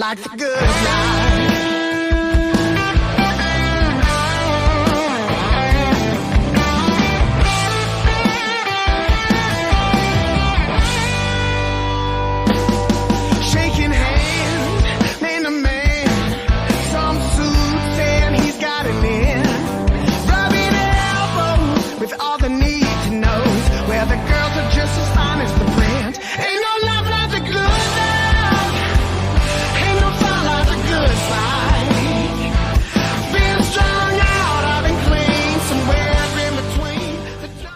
like the good life. Shaking hands, man to man, some suits and he's got it in. Rubbing elbows with all the need to knows, where the girls are just as fine as the brand. Ain't no love like the good love, ain't no fun like the good fight. Been strung out, I've been clean, somewhere in between the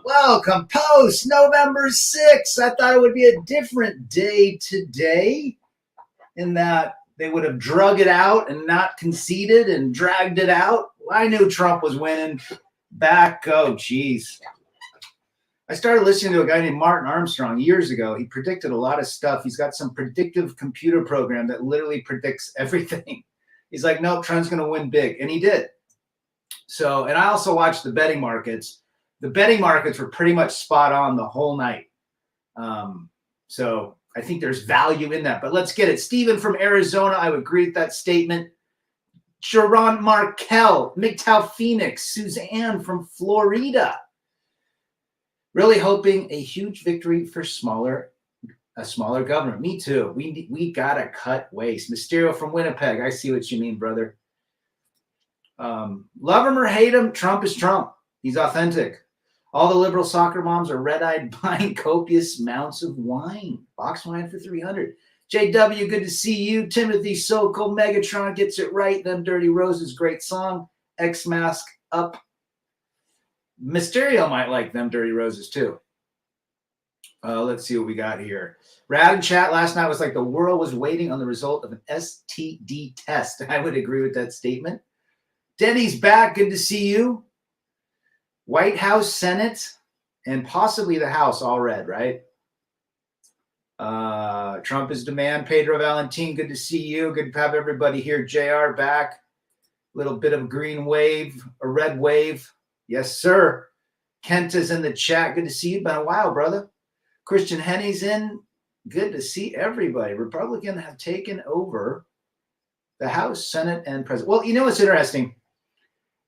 Welcome. Post November 6th. I thought it would be a different day today in that they would have drug it out and not conceded and dragged it out. I knew Trump was winning back. Oh, geez. I started listening to a guy named Martin Armstrong years ago. He predicted a lot of stuff. He's got some predictive computer program that literally predicts everything. He's like, nope, Trump's going to win big. And he did. So, and I also watched the betting markets. The betting markets were pretty much spot on the whole night. So I think there's value in that. But let's get it. Stephen from Arizona, I would agree with that statement. Sharon Markel, MGTOW Phoenix, Suzanne from Florida. Really hoping a huge victory for a smaller government. Me too. We gotta cut waste. Mysterio from Winnipeg. I see what you mean, brother. Love him or hate him, Trump is Trump. He's authentic. All the liberal soccer moms are red-eyed buying copious amounts of wine. Box wine for $300. JW, good to see you. Timothy Sokol, Megatron gets it right. Them Dirty Roses, great song. X-Mask up. Mysterio might like Them Dirty Roses too. Let's see what we got here. Rad in chat last night was like the world was waiting on the result of an STD test. I would agree with that statement. Denny's back. Good to see you. White House, Senate, and possibly the House all red, right? Trump is demand. Pedro Valentin, good to see you. Good to have everybody here. JR back. Little bit of green wave, a red wave. Yes, sir. Kent is in the chat. Good to see you. Been a while, brother. Christian Henney's in. Good to see everybody. Republicans have taken over the House, Senate, and President. Well, you know what's interesting?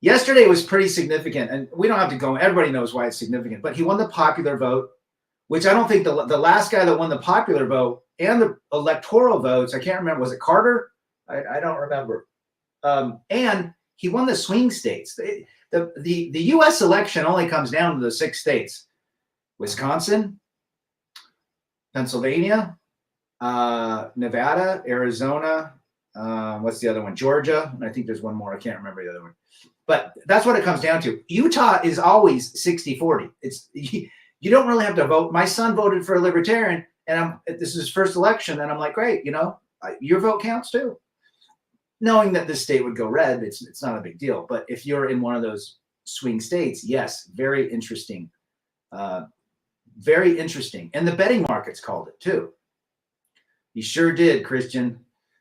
Yesterday was pretty significant, and we don't have to go. Everybody knows why it's significant, but he won the popular vote, which I don't think the last guy that won the popular vote and the electoral votes, I can't remember. Was it Carter? I don't remember. And he won the swing states. The U.S. election only comes down to the 6 states: Wisconsin, Pennsylvania, Nevada, Arizona. What's the other one? Georgia. And I think there's one more. I can't remember the other one. But that's what it comes down to. Utah is always 60-40. It's you don't really have to vote. My son voted for a libertarian, and this is his first election, and I'm like, great, your vote counts too. Knowing that this state would go red, it's not a big deal. But if you're in one of those swing states, yes, very interesting. Very interesting. And the betting markets called it too. He sure did, Christian.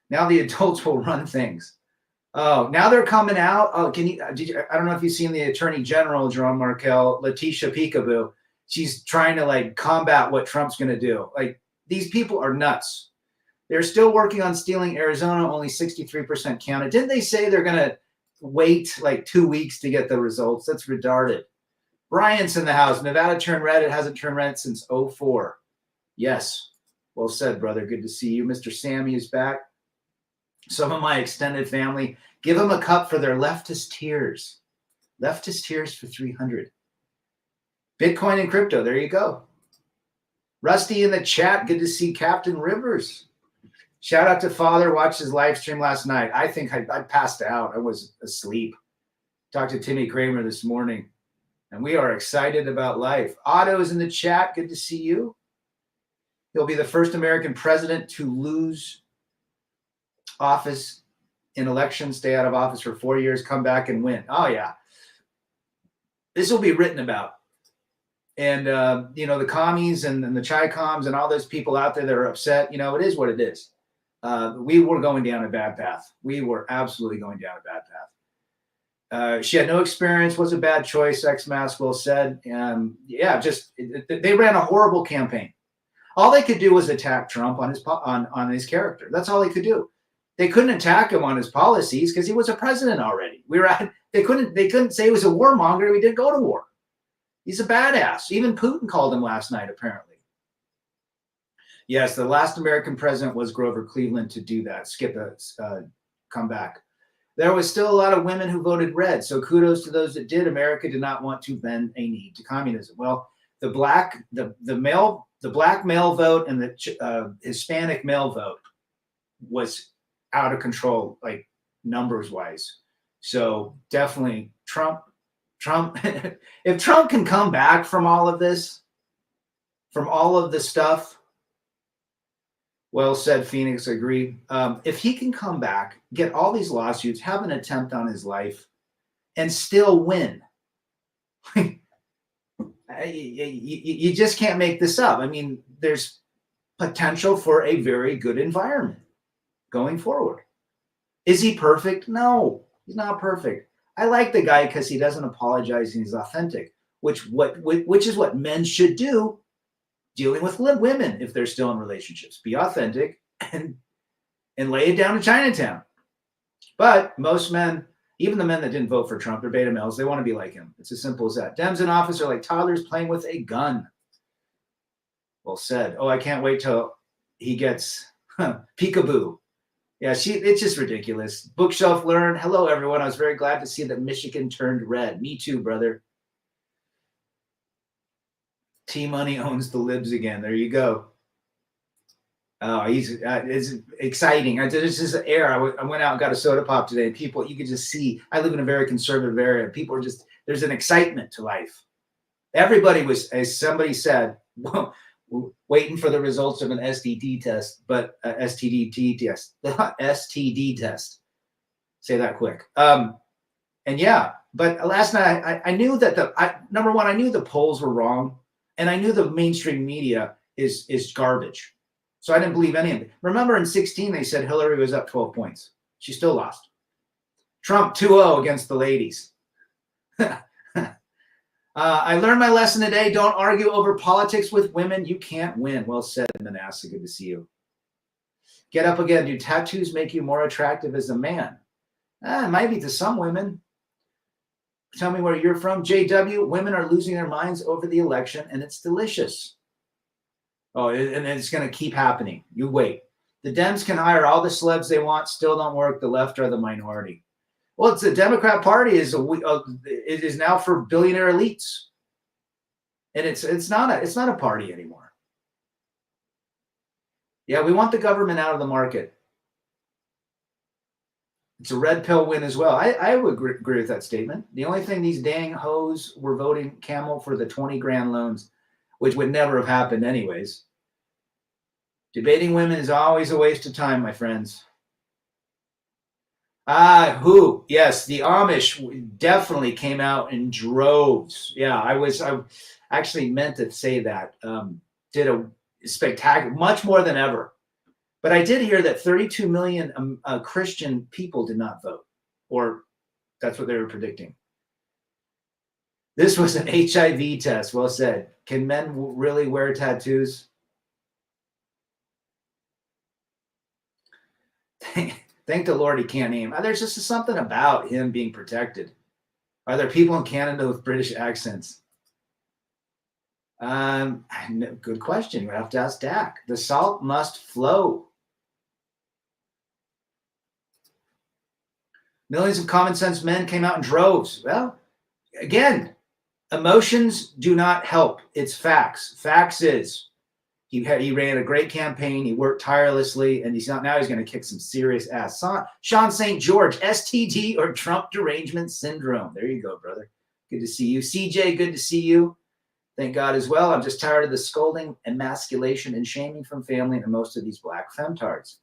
Now the adults will run things. Oh, now they're coming out. Oh, I don't know if you've seen the Attorney General, Jerome Markel, Letitia Peekaboo. She's trying to combat what Trump's going to do. These people are nuts. They're still working on stealing Arizona. Only 63% counted. Didn't they say they're going to wait 2 weeks to get the results? That's retarded. Bryant's in the house. Nevada turned red. It hasn't turned red since 2004. Yes. Well said, brother. Good to see you. Mr. Sammy is back. Some of my extended family, give them a cup for their leftist tears. Leftist tears for $300. Bitcoin and crypto. There you go. Rusty in the chat. Good to see Captain Rivers. Shout out to Father. Watched his live stream last night. I think I passed out. I was asleep. Talked to Timmy Kramer this morning. And we are excited about life. Otto is in the chat. Good to see you. He'll be the first American president to lose office in elections, stay out of office for 4 years, come back and win. Oh, yeah. This will be written about. And, the commies and the Chi-Coms and all those people out there that are upset, it is what it is. We were going down a bad path. We were absolutely going down a bad path. She had no experience, was a bad choice, X-Mask said. They ran a horrible campaign. All they could do was attack Trump on his character. That's all they could do. They couldn't attack him on his policies because he was a president already. They couldn't say he was a warmonger. He didn't go to war. He's a badass. Even Putin called him last night, apparently. Yes, the last American president was Grover Cleveland to do that. Come back. There was still a lot of women who voted red. So kudos to those that did. America did not want to bend a knee to communism. Well, the black male vote and the Hispanic male vote was out of control, like numbers wise. So definitely Trump, if Trump can come back from all of this, from all of this stuff, well said, Phoenix, agree. If he can come back, get all these lawsuits, have an attempt on his life, and still win, you just can't make this up. I mean, there's potential for a very good environment going forward. Is he perfect? No, he's not perfect. I like the guy because he doesn't apologize and he's authentic, which is what men should do dealing with women if they're still in relationships. Be authentic and lay it down to Chinatown. But most men, even the men that didn't vote for Trump, they're beta males. They want to be like him. It's as simple as that. Dems in office are like toddlers playing with a gun. Well said. Oh, I can't wait till he gets peekaboo. Yeah, it's just ridiculous. Bookshelf learned. Hello, everyone. I was very glad to see that Michigan turned red. Me too, brother. T-Money owns the libs again. There you go. Oh, it's exciting. There's just air. I went out and got a soda pop today. People, you could just see. I live in a very conservative area. People are just, there's an excitement to life. Everybody was, as somebody said, waiting for the results of an STD test, but STD test, STD test. Say that quick. And yeah, but last night I knew that number one, I knew the polls were wrong, and I knew the mainstream media is garbage. So I didn't believe any of it. Remember in 2016, they said Hillary was up 12 points. She still lost. Trump 2-0 against the ladies. I learned my lesson today. Don't argue over politics with women. You can't win. Well said, Manassa. Good to see you. Get up again. Do tattoos make you more attractive as a man? It might be to some women. Tell me where you're from. JW, women are losing their minds over the election, and it's delicious. Oh, and it's going to keep happening. You wait. The Dems can hire all the celebs they want. Still don't work. The left are the minority. Well, it's the Democrat Party it is now for billionaire elites, and it's not a party anymore. Yeah, we want the government out of the market. It's a red pill win as well. I would agree with that statement. The only thing these dang hoes were voting Camel for the 20 grand loans, which would never have happened anyways. Debating women is always a waste of time, my friends. Who? Yes, the Amish definitely came out in droves. Yeah, I actually meant to say that. Did a spectacular, much more than ever. But I did hear that 32 million Christian people did not vote, or that's what they were predicting. This was an HIV test. Well said. Can men really wear tattoos? Thank the Lord he can't aim. There's just something about him being protected. Are there people in Canada with British accents? Good question. You have to ask Dak. The salt must flow. Millions of common sense men came out in droves. Well, again, emotions do not help. It's facts. Facts is he ran a great campaign. He worked tirelessly, and now he's going to kick some serious ass. Sean St. George, STD or Trump derangement syndrome. There you go, brother. Good to see you. CJ, good to see you. Thank God as well. I'm just tired of the scolding, emasculation, and shaming from family and most of these black femtards.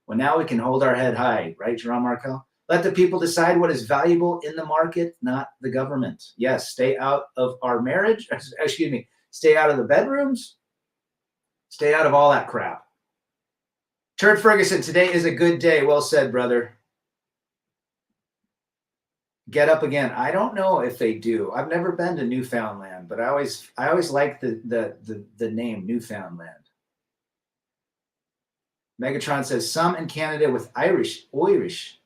Well, now we can hold our head high, right, Jerome Markel? Let the people decide what is valuable in the market, not the government. Yes, stay out of our marriage. Excuse me. Stay out of the bedrooms. Stay out of all that crap. Turd Ferguson, today is a good day. Well said, brother. Get up again. I don't know if they do. I've never been to Newfoundland, but I always like the name Newfoundland. Megatron says some in Canada with Irish. The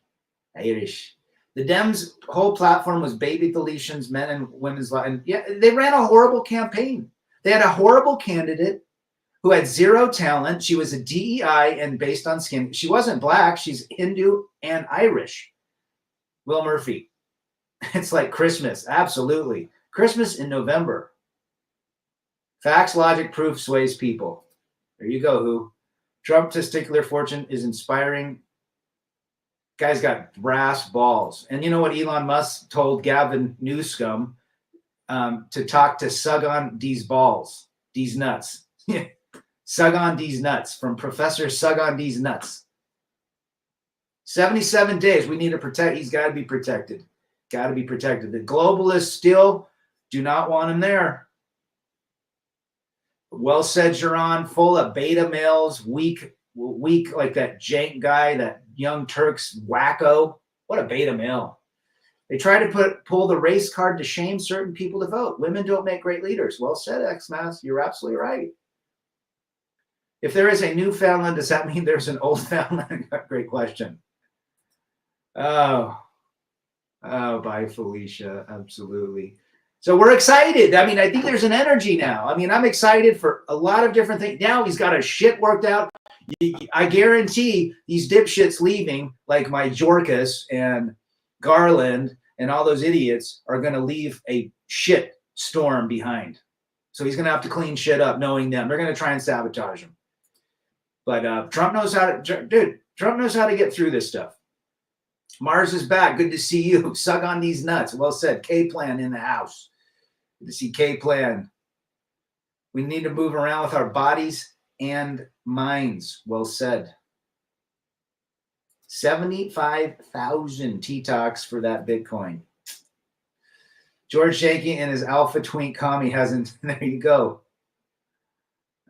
Dems' whole platform was baby deletions, men and women's lives. And yeah, they ran a horrible campaign. They had a horrible candidate who had zero talent. She was a DEI and based on skin. She wasn't black. She's Hindu and Irish. Will Murphy. It's like Christmas. Absolutely. Christmas in November. Facts, logic, proof sways people. There you go, who. Trump testicular fortune is inspiring. Guy's got brass balls. And you know what Elon Musk told Gavin Newsom? To talk to sug on these balls, these nuts. Sug on these nuts from Professor Sug on these nuts. 77 days. We need to protect. He's got to be protected. Got to be protected. The globalists still do not want him there. Well said, Jaron. Full of beta males, weak like that jank guy, that Young Turks wacko. What a beta male. They try to pull the race card to shame certain people to vote. Women don't make great leaders. Well said, X-Mass. You're absolutely right. If there is a Newfoundland, does that mean there's an Old Foundland? Great question. Oh, bye, Felicia. Absolutely. So we're excited. I mean, I think there's an energy now. I mean, I'm excited for a lot of different things. Now he's got his shit worked out. I guarantee these dipshits leaving, like my Jorkus and Garland and all those idiots, are going to leave a shit storm behind. So he's going to have to clean shit up knowing them. They're going to try and sabotage him. But Trump knows how to, dude, Trump knows how to get through this stuff. Mars is back. Good to see you. Sug on these nuts. Well said. K-Plan in the house. Good to see K-Plan. We need to move around with our bodies and minds. Well said. 75,000 T-Talks for that Bitcoin. George Shanky and his alpha twink commie hasn't. There you go.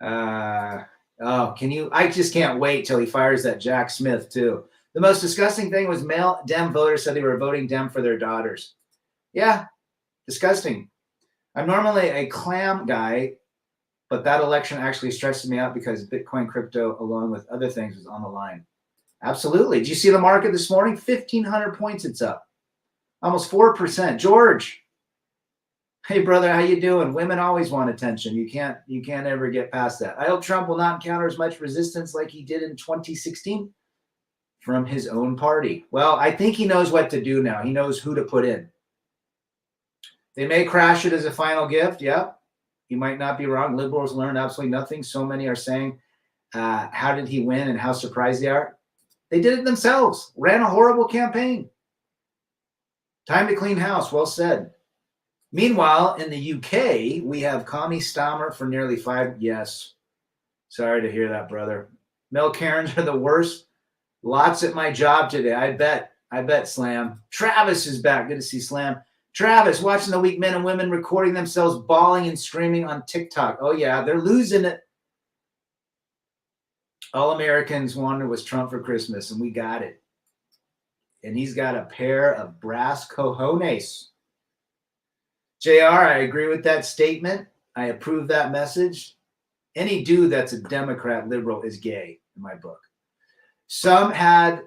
Can you? I just can't wait till he fires that Jack Smith too. The most disgusting thing was male Dem voters said they were voting Dem for their daughters. Yeah, disgusting. I'm normally a clam guy, but that election actually stresses me out because Bitcoin crypto, along with other things, was on the line. Absolutely. Did you see the market this morning? 1,500 points it's up. Almost 4%. George. Hey, brother, how you doing? Women always want attention. You can't ever get past that. I hope Trump will not encounter as much resistance like he did in 2016 from his own party. Well, I think he knows what to do now. He knows who to put in. They may crash it as a final gift. Yeah, he might not be wrong. Liberals learned absolutely nothing. So many are saying, how did he win and how surprised they are? They did it themselves. Ran a horrible campaign. Time to clean house. Well said. Meanwhile, in the UK, we have Commie Stammer for nearly 5. Yes. Sorry to hear that, brother. Mel Karens are the worst. Lots at my job today. I bet, Slam. Travis is back. Good to see Slam. Travis, watching the weak men and women recording themselves bawling and screaming on TikTok. Oh, yeah, they're losing it. All Americans wanted was Trump for Christmas, and we got it. And he's got a pair of brass cojones. JR, I agree with that statement. I approve that message. Any dude that's a Democrat liberal is gay in my book. Some had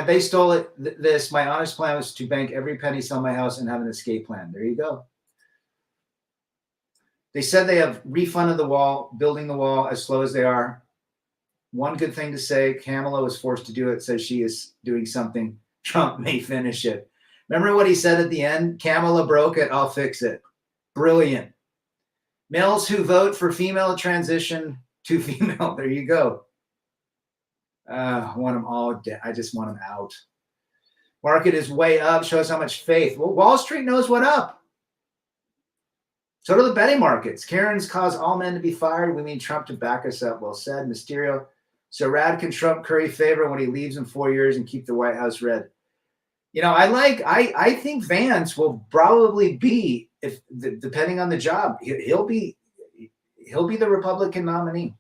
they stole it, this, my honest plan was to bank every penny, sell my house, and have an escape plan. There you go. They said they have refunded the wall, building the wall as slow as they are. One good thing to say, Kamala was forced to do it, says she is doing something. Trump may finish it. Remember what he said at the end? Kamala broke it, I'll fix it. Brilliant. Males who vote for female transition to female. There you go. I want them all dead. I just want them out. Market is way up. Shows how much faith. Well, Wall Street knows what up. So do the betting markets. Karens cause all men to be fired. We need Trump to back us up. Well said. Mysterio. So Rad can Trump curry favor when he leaves in 4 years and keep the White House red. You know, I think Vance will probably be, if depending on the job, he'll be the Republican nominee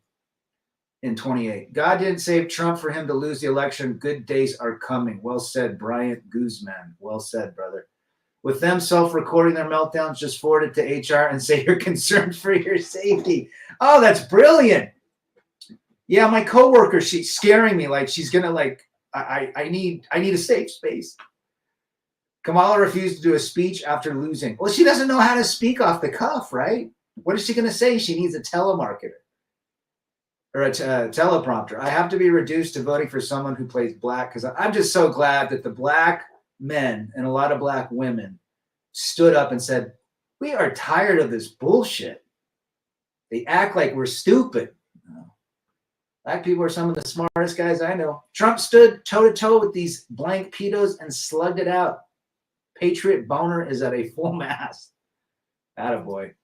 in 28. God didn't save Trump for him to lose the election. Good days are coming. Well said, Bryant Guzman. Well said, brother. With them self-recording their meltdowns, just forward it to HR and say you're concerned for your safety. Oh, that's brilliant. Yeah, my coworker, she's scaring me like she's gonna like I need a safe space. Kamala refused to do a speech after losing. Well, she doesn't know how to speak off the cuff, right? What is she going to say? She needs a telemarketer or a teleprompter. I have to be reduced to voting for someone who plays black because I'm just so glad that the black men and a lot of black women stood up and said, we are tired of this bullshit. They act like we're stupid. Black people are some of the smartest guys I know. Trump stood toe-to-toe with these blank pedos and slugged it out. Patriot boner is at a full mast. Attaboy.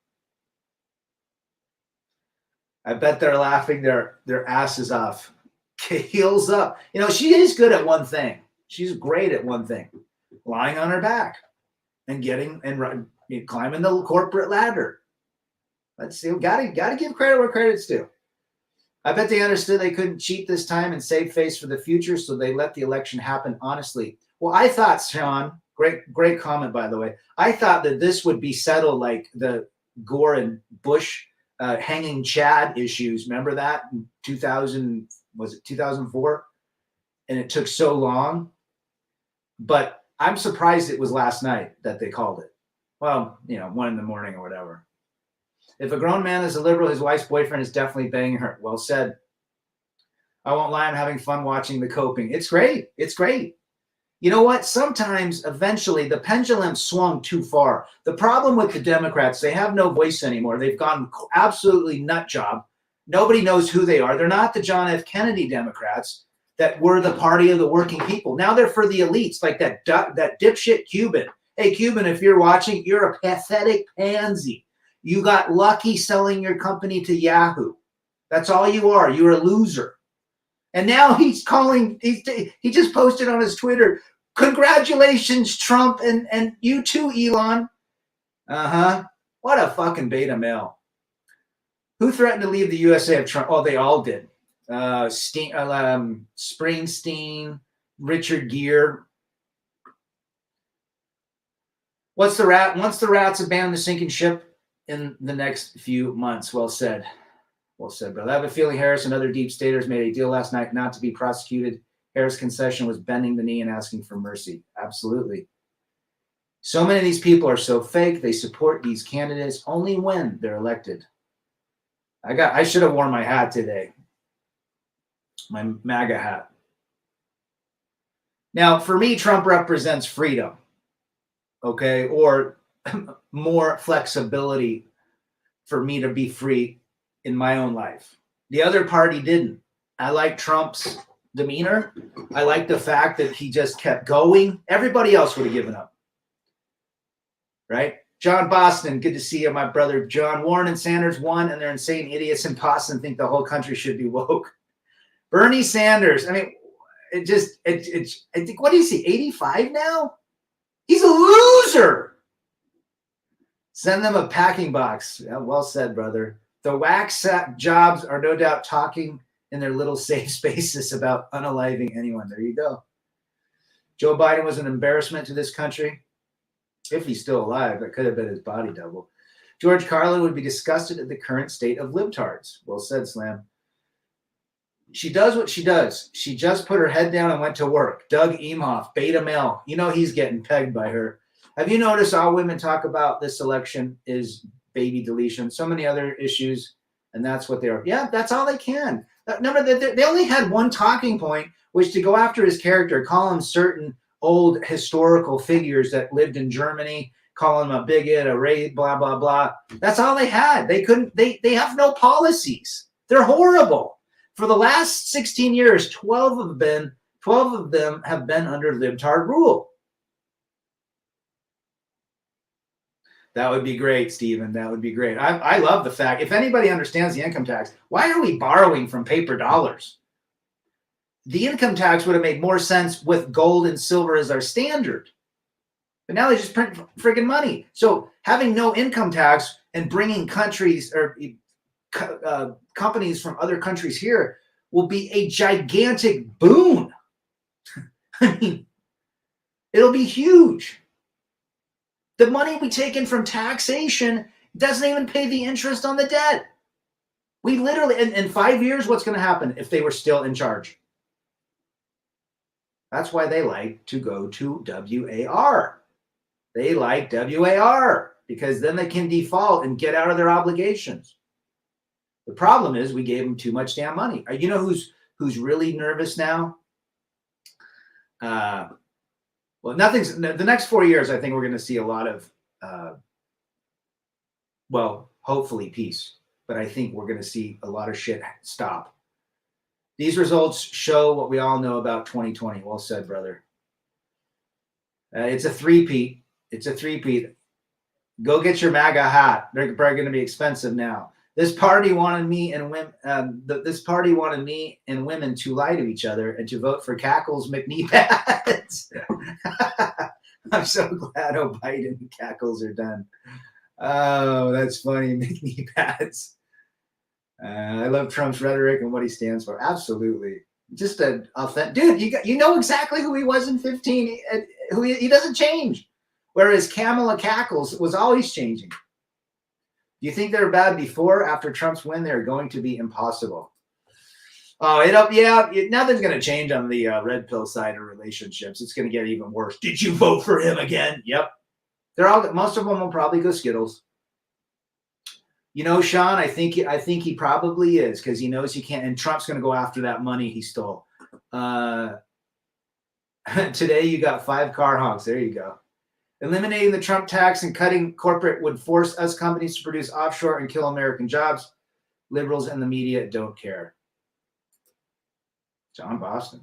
I bet they're laughing their asses off. Heels up. You know, she is good at one thing. She's great at one thing. Lying on her back and getting and climbing the corporate ladder. Let's see. Gotta give credit where credit's due. I bet they understood they couldn't cheat this time and save face for the future, so they let the election happen honestly. Well, I thought, Sean, great comment, by the way. I thought that this would be settled like the Gore and Bush hanging Chad issues. Remember that in 2000, was it 2004? And it took so long. But I'm surprised it was last night that they called it. Well, 1 a.m. or whatever. If a grown man is a liberal, his wife's boyfriend is definitely banging her. Well said. I won't lie, I'm having fun watching the coping. It's great. It's great. You know what? Sometimes, eventually, the pendulum swung too far. The problem with the Democrats, they have no voice anymore. They've gone absolutely nut job. Nobody knows who they are. They're not the John F. Kennedy Democrats that were the party of the working people. Now they're for the elites, like that dipshit Cuban. Hey, Cuban, if you're watching, you're a pathetic pansy. You got lucky selling your company to Yahoo. That's all you are. You're a loser. And now he's calling, he just posted on his Twitter, congratulations, Trump, and you too, Elon. What a fucking beta male. Who threatened to leave the USA of Trump? Oh, they all did. Springsteen, Richard Gere. Once the rats abandon the sinking ship in the next few months. Well said. Well said, brother. I have a feeling Harris and other deep staters made a deal last night not to be prosecuted. Harris' concession was bending the knee and asking for mercy. Absolutely. So many of these people are so fake. They support these candidates only when they're elected. I should have worn my hat today. My MAGA hat. Now, for me, Trump represents freedom. Okay? Or more flexibility for me to be free in my own life. The other party didn't. I like Trump's demeanor. I like the fact that he just kept going. Everybody else would have given up. Right? John Boston, good to see you, my brother John. Warren and Sanders won, and they're insane idiots in Boston think the whole country should be woke. Bernie Sanders, I mean, I think, what is he, 85 now? He's a loser. Send them a packing box. Yeah, well said, brother. The wax jobs are no doubt talking in their little safe spaces about unaliving anyone. There you go. Joe Biden was an embarrassment to this country. If he's still alive, that could have been his body double. George Carlin would be disgusted at the current state of libtards. Well said, Slam. She does what she does. She just put her head down and went to work. Doug Emhoff, beta male. He's getting pegged by her. Have you noticed all women talk about this election is baby deletion, so many other issues, and that's what they're, that's all they can. Remember, they only had one talking point, which to go after his character, call him certain old historical figures that lived in Germany, call him a bigot, a race, blah, blah, blah. That's all they had. They have no policies. They're horrible. For the last 16 years, 12 of them have been under libtard rule. That would be great, Stephen. That would be great. I love the fact, if anybody understands the income tax, why are we borrowing from paper dollars? The income tax would have made more sense with gold and silver as our standard. But now they just print friggin' money. So having no income tax and bringing countries or companies from other countries here will be a gigantic boon. I mean, it'll be huge. The money we take in from taxation doesn't even pay the interest on the debt. We literally, in 5 years, what's going to happen if they were still in charge? That's why they like to go to WAR. They like WAR because then they can default and get out of their obligations. The problem is we gave them too much damn money. You know who's really nervous now? Well, nothing's the next 4 years. I think we're going to see a lot of, well, hopefully peace. But I think we're going to see a lot of shit stop. These results show what we all know about 2020. Well said, brother. It's a three-peat. It's a three-peat. Go get your MAGA hat. They're probably going to be expensive now. This party wanted me and women. This party wanted me and women to lie to each other and to vote for Cackles McKnee pads. I'm so glad Biden and Cackles are done. Oh, that's funny. McKnee pads. I love Trump's rhetoric and what he stands for. Absolutely. Just an authentic dude. You know exactly who he was in 15. Who he doesn't change. Whereas Kamala Cackles was always changing. Do you think they were bad before? After Trump's win, they're going to be impossible. Oh, nothing's going to change on the red pill side of relationships. It's going to get even worse. Did you vote for him again? Yep. Most of them will probably go Skittles. You know, Sean, I think he probably is because he knows he can't. And Trump's going to go after that money he stole. Today you got 5 car honks. There you go. Eliminating the Trump tax and cutting corporate would force us companies to produce offshore and kill American jobs. Liberals and the media don't care. John Boston.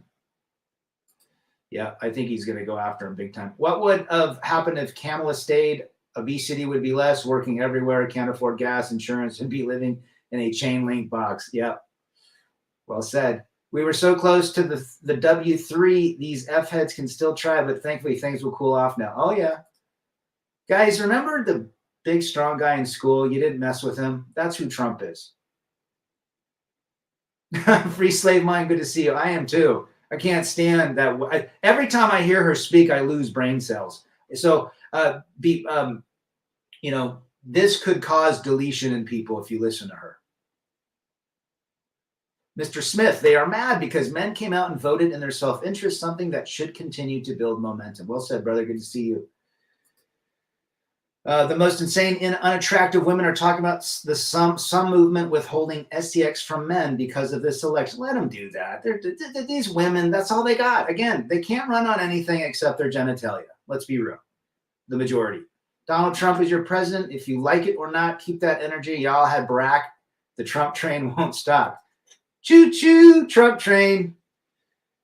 Yeah, I think he's going to go after him big time. What would have happened if Kamala stayed? Obesity would be less, working everywhere, can't afford gas, insurance, and be living in a chain link box. Yep. Well said. We were so close to the W3. These F-heads can still try, but thankfully things will cool off now. Oh, yeah. Guys, remember the big, strong guy in school? You didn't mess with him. That's who Trump is. Free slave mind, good to see you. I am too. I can't stand that. Every time I hear her speak, I lose brain cells. So, this could cause deletion in people if you listen to her. Mr. Smith, they are mad because men came out and voted in their self-interest, something that should continue to build momentum. Well said, brother. Good to see you. The most insane and unattractive women are talking about some movement withholding STX from men because of this election. Let them do that. These women, that's all they got. Again, they can't run on anything except their genitalia. Let's be real. The majority. Donald Trump is your president. If you like it or not, keep that energy. Y'all had Barack. The Trump train won't stop. Choo-choo, Trump train.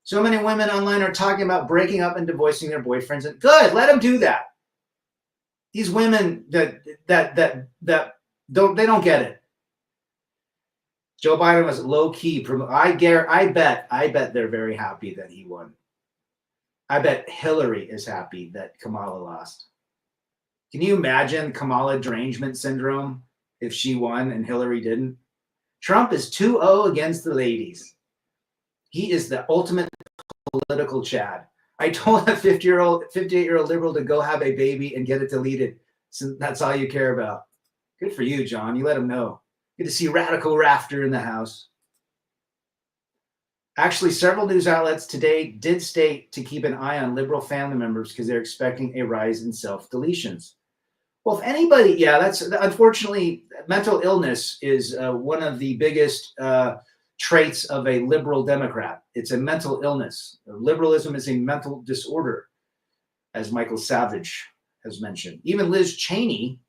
So many women online are talking about breaking up and divorcing their boyfriends. And good, let them do that. These women that don't get it. Joe Biden was low key. I bet they're very happy that he won. I bet Hillary is happy that Kamala lost. Can you imagine Kamala derangement syndrome if she won and Hillary didn't? Trump is 2-0 against the ladies. He is the ultimate political Chad. I told a 58-year-old liberal to go have a baby and get it deleted. So that's all you care about. Good for you, John. You let him know. Good to see Radical Rafter in the house. Actually, several news outlets today did state to keep an eye on liberal family members because they're expecting a rise in self-deletions. Well, if anybody, that's unfortunately, mental illness is one of the biggest traits of a liberal Democrat. It's a mental illness. Liberalism is a mental disorder, as Michael Savage has mentioned. Even Liz Cheney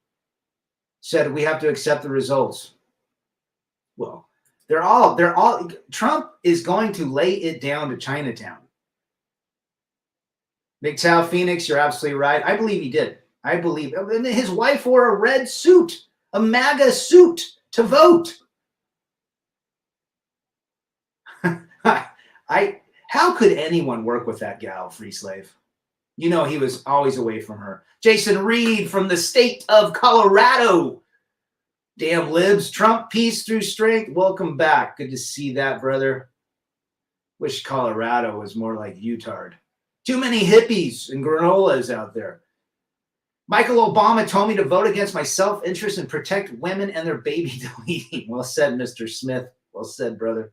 said we have to accept the results. Well, they're all, Trump is going to lay it down to Chinatown. McTow Phoenix, you're absolutely right. I believe he did. I believe his wife wore a red suit, a MAGA suit to vote. How could anyone work with that gal, Free Slave? You know, he was always away from her. Jason Reed from the state of Colorado. Damn libs. Trump, peace through strength. Welcome back. Good to see that, brother. Wish Colorado was more like Utah. Too many hippies and granolas out there. Michael Obama told me to vote against my self-interest and protect women and their baby deleting. Well said, Mr. Smith. Well said, brother.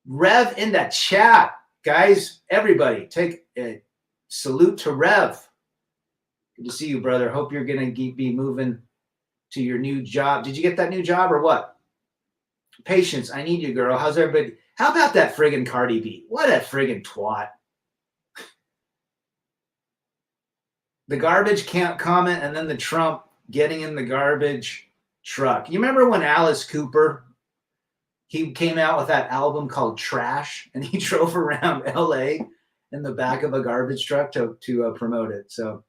Rev in the chat. Guys, everybody, take a salute to Rev. Good to see you, brother. Hope you're going to be moving to your new job. Did you get that new job or what? Patience, I need you, girl. How's everybody? How about that friggin' Cardi B? What a friggin' twat. The garbage can't comment, and then the Trump getting in the garbage truck. You remember when Alice Cooper, he came out with that album called Trash, and he drove around LA in the back of a garbage truck to promote it. So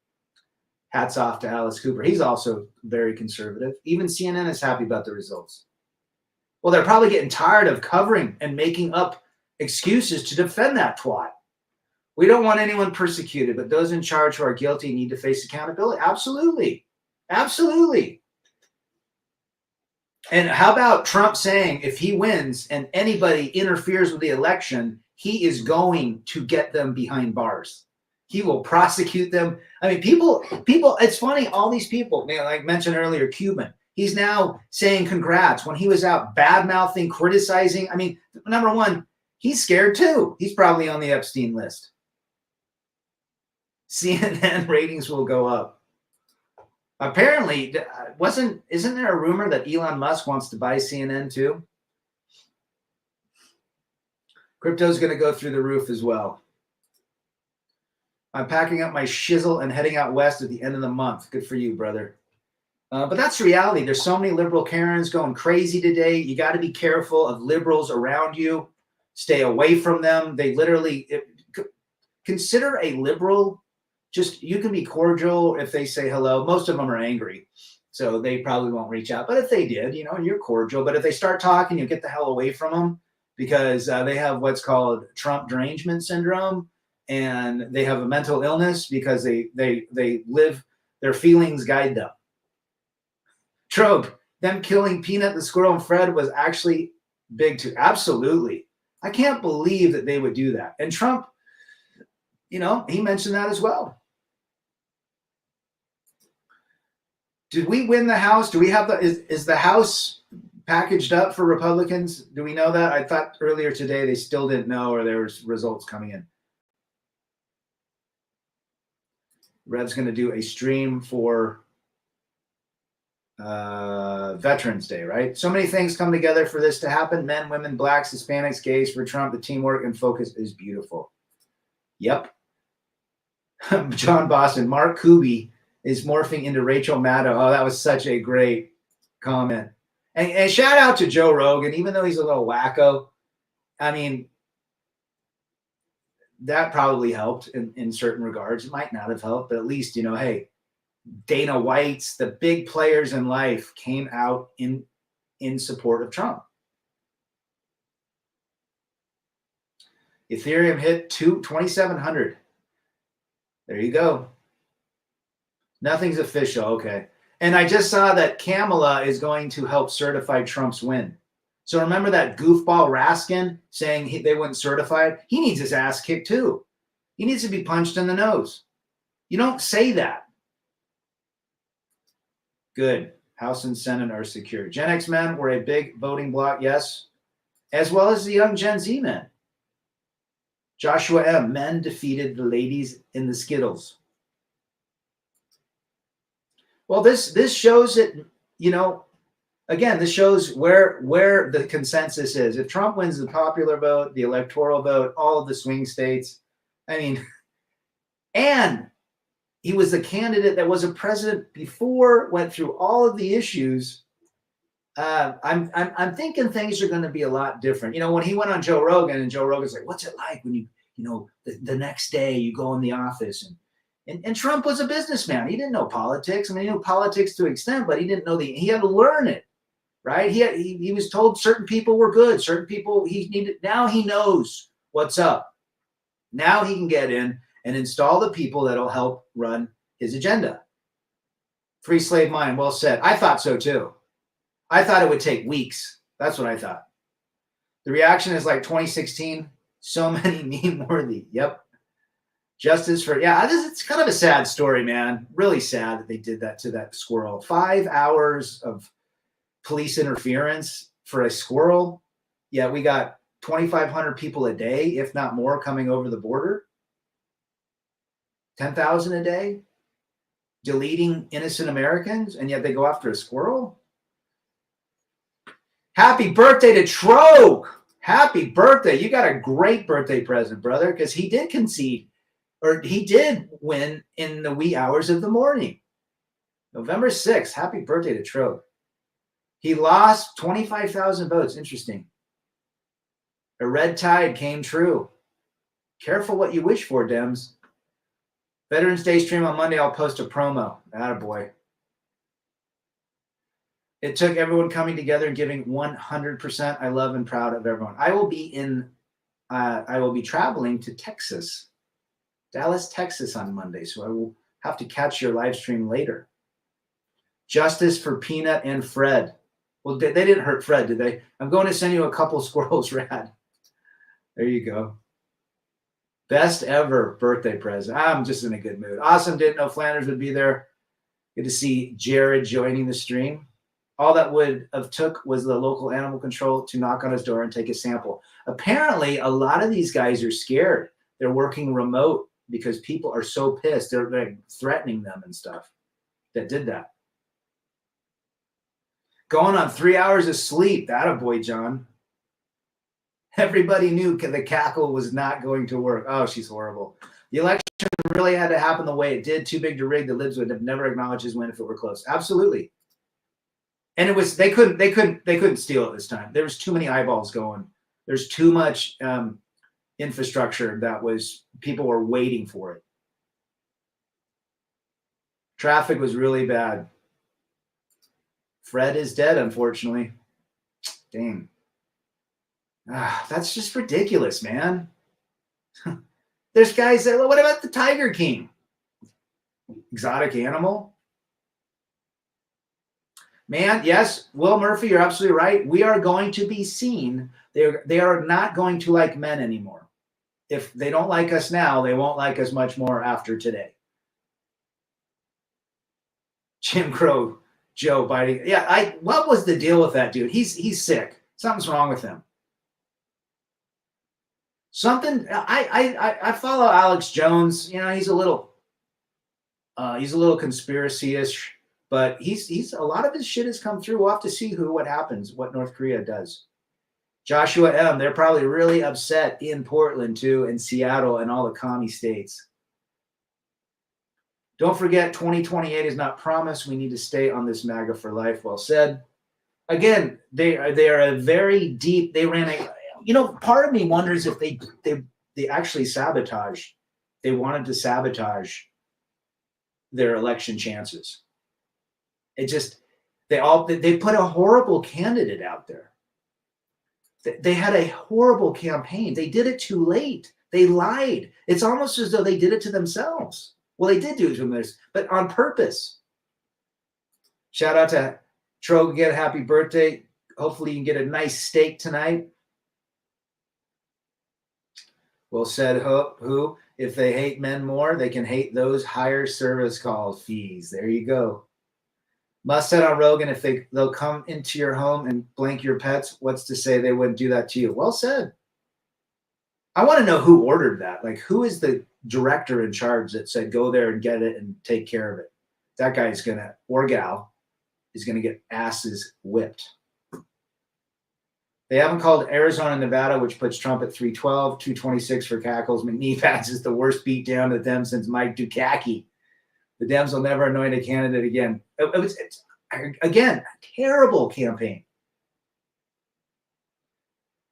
hats off to Alice Cooper. He's also very conservative. Even CNN is happy about the results. Well, they're probably getting tired of covering and making up excuses to defend that twat. We don't want anyone persecuted, but those in charge who are guilty need to face accountability. Absolutely. Absolutely. And how about Trump saying if he wins and anybody interferes with the election, he is going to get them behind bars. He will prosecute them. I mean, people, it's funny, all these people, like I mentioned earlier, Cuban, he's now saying congrats when he was out bad-mouthing, criticizing. I mean, number one, he's scared too. He's probably on the Epstein list. CNN ratings will go up. Apparently, isn't there a rumor that Elon Musk wants to buy CNN too? Crypto's going to go through the roof as well. I'm packing up my shizzle and heading out west at the end of the month. Good for you, brother. But that's the reality. There's so many liberal Karens going crazy today. You got to be careful of liberals around you. Stay away from them. They literally consider a liberal. Just, you can be cordial if they say hello. Most of them are angry, so they probably won't reach out. But if they did, you're cordial. But if they start talking, you get the hell away from them because they have what's called Trump derangement syndrome, and they have a mental illness because they live, their feelings guide them. Trope, them killing Peanut the squirrel and Fred was actually big too. Absolutely. I can't believe that they would do that. And Trump, he mentioned that as well. Did we win the House? Do we have is the House packaged up for Republicans? Do we know that? I thought earlier today they still didn't know, or there was results coming in. Rev's going to do a stream for Veterans Day, right? So many things come together for this to happen. Men, women, blacks, Hispanics, gays. For Trump, the teamwork and focus is beautiful. Yep. John Boston, Mark Kuby is morphing into Rachel Maddow. Oh, that was such a great comment. And shout out to Joe Rogan, even though he's a little wacko. I mean, that probably helped in certain regards. It might not have helped, but at least, hey, Dana White's, the big players in life came out in support of Trump. Ethereum hit 2,700. There you go. Nothing's official. Okay. And I just saw that Kamala is going to help certify Trump's win. So remember that goofball Raskin saying they wouldn't certify it? He needs his ass kicked too. He needs to be punched in the nose. You don't say that. Good. House and Senate are secure. Gen X men were a big voting bloc, yes, as well as the young Gen Z men. Joshua M. Men defeated the ladies in the Skittles. Well, this shows it, again, this shows where the consensus is. If Trump wins the popular vote, the electoral vote, all of the swing states, and he was the candidate that was a president before, went through all of the issues. I'm thinking things are going to be a lot different. When he went on Joe Rogan, and Joe Rogan's like, what's it like when the next day you go in the office and Trump was a businessman. He didn't know politics. I mean, he knew politics to an extent, but he didn't know he had to learn it, right? He was told certain people were good, certain people he needed. Now he knows what's up. Now he can get in and install the people that'll help run his agenda. Free slave mind, well said. I thought so too. I thought it would take weeks. That's what I thought. The reaction is like 2016. So many meme worthy. Yep. Justice for, yeah, it's kind of a sad story, man. Really sad that they did that to that squirrel. 5 hours of police interference for a squirrel. Yeah, we got 2,500 people a day, if not more, coming over the border. 10,000 a day, deleting innocent Americans, and yet they go after a squirrel. Happy birthday to Trog. Happy birthday. You got a great birthday present, brother, because he did concede, or he did win in the wee hours of the morning. November 6th. Happy birthday to Trog. He lost 25,000 votes. Interesting. A red tide came true. Careful what you wish for, Dems. Veterans Day stream on Monday. I'll post a promo. Attaboy. It took everyone coming together and giving 100%. I love and proud of everyone. I will be traveling to Texas, Dallas, Texas on Monday. So I will have to catch your live stream later. Justice for Peanut and Fred. Well, they didn't hurt Fred, did they? I'm going to send you a couple squirrels, Rad. There you go. Best ever birthday present. I'm just in a good mood. Awesome. Didn't know Flanders would be there. Good to see Jared joining the stream. All that would have took was the local animal control to knock on his door and take a sample. Apparently, a lot of these guys are scared. They're working remote because people are so pissed. They're threatening them and stuff that did that. Going on 3 hours of sleep. Attaboy, John. Everybody knew the cackle was not going to work. Oh, she's horrible. The election really had to happen the way it did. Too big to rig. The libs would have never acknowledged his win if it were close. Absolutely. And it was they couldn't steal it this time. There was too many eyeballs going. There's too much infrastructure that was people were waiting for it. Traffic was really bad. Fred is dead, unfortunately. Dang. That's just ridiculous, man. There's guys that, what about the Tiger King? Exotic animal? Man, yes, Will Murphy, you're absolutely right. We are going to be seen. They are not going to like men anymore. If they don't like us now, they won't like us much more after today. Jim Crow, Joe Biden. Yeah, what was the deal with that dude? He's sick. Something's wrong with him. Something. I follow Alex Jones. You know, he's a little conspiracy-ish. But he's a lot of his shit has come through. We'll have to see what happens, what North Korea does. Joshua M. They're probably really upset in Portland too, and Seattle, and all the commie states. Don't forget, 2028 is not promised. We need to stay on this MAGA for life. Well said. Again, they are a very deep. They ran a. You know, part of me wonders if they actually sabotage. They wanted to sabotage their election chances. It just they put a horrible candidate out there. They had a horrible campaign. They did it too late. They lied. It's almost as though they did it to themselves. Well, they did do it to themselves, but on purpose. Shout out to Trog again. Happy birthday. Hopefully you can get a nice steak tonight. Well said, who? If they hate men more, they can hate those higher service call fees. There you go. Must said on Rogan, if they'll come into your home and blank your pets, what's to say they wouldn't do that to you? Well said. I want to know who ordered that. Like, who is the director in charge that said, go there and get it and take care of it? That guy is going to, or gal, is going to get asses whipped. They haven't called Arizona and Nevada, which puts Trump at 312, 226 for cackles. McNeef adds is the worst beatdown to them since Mike Dukakis. The Dems will never anoint a candidate again. It's again, a terrible campaign.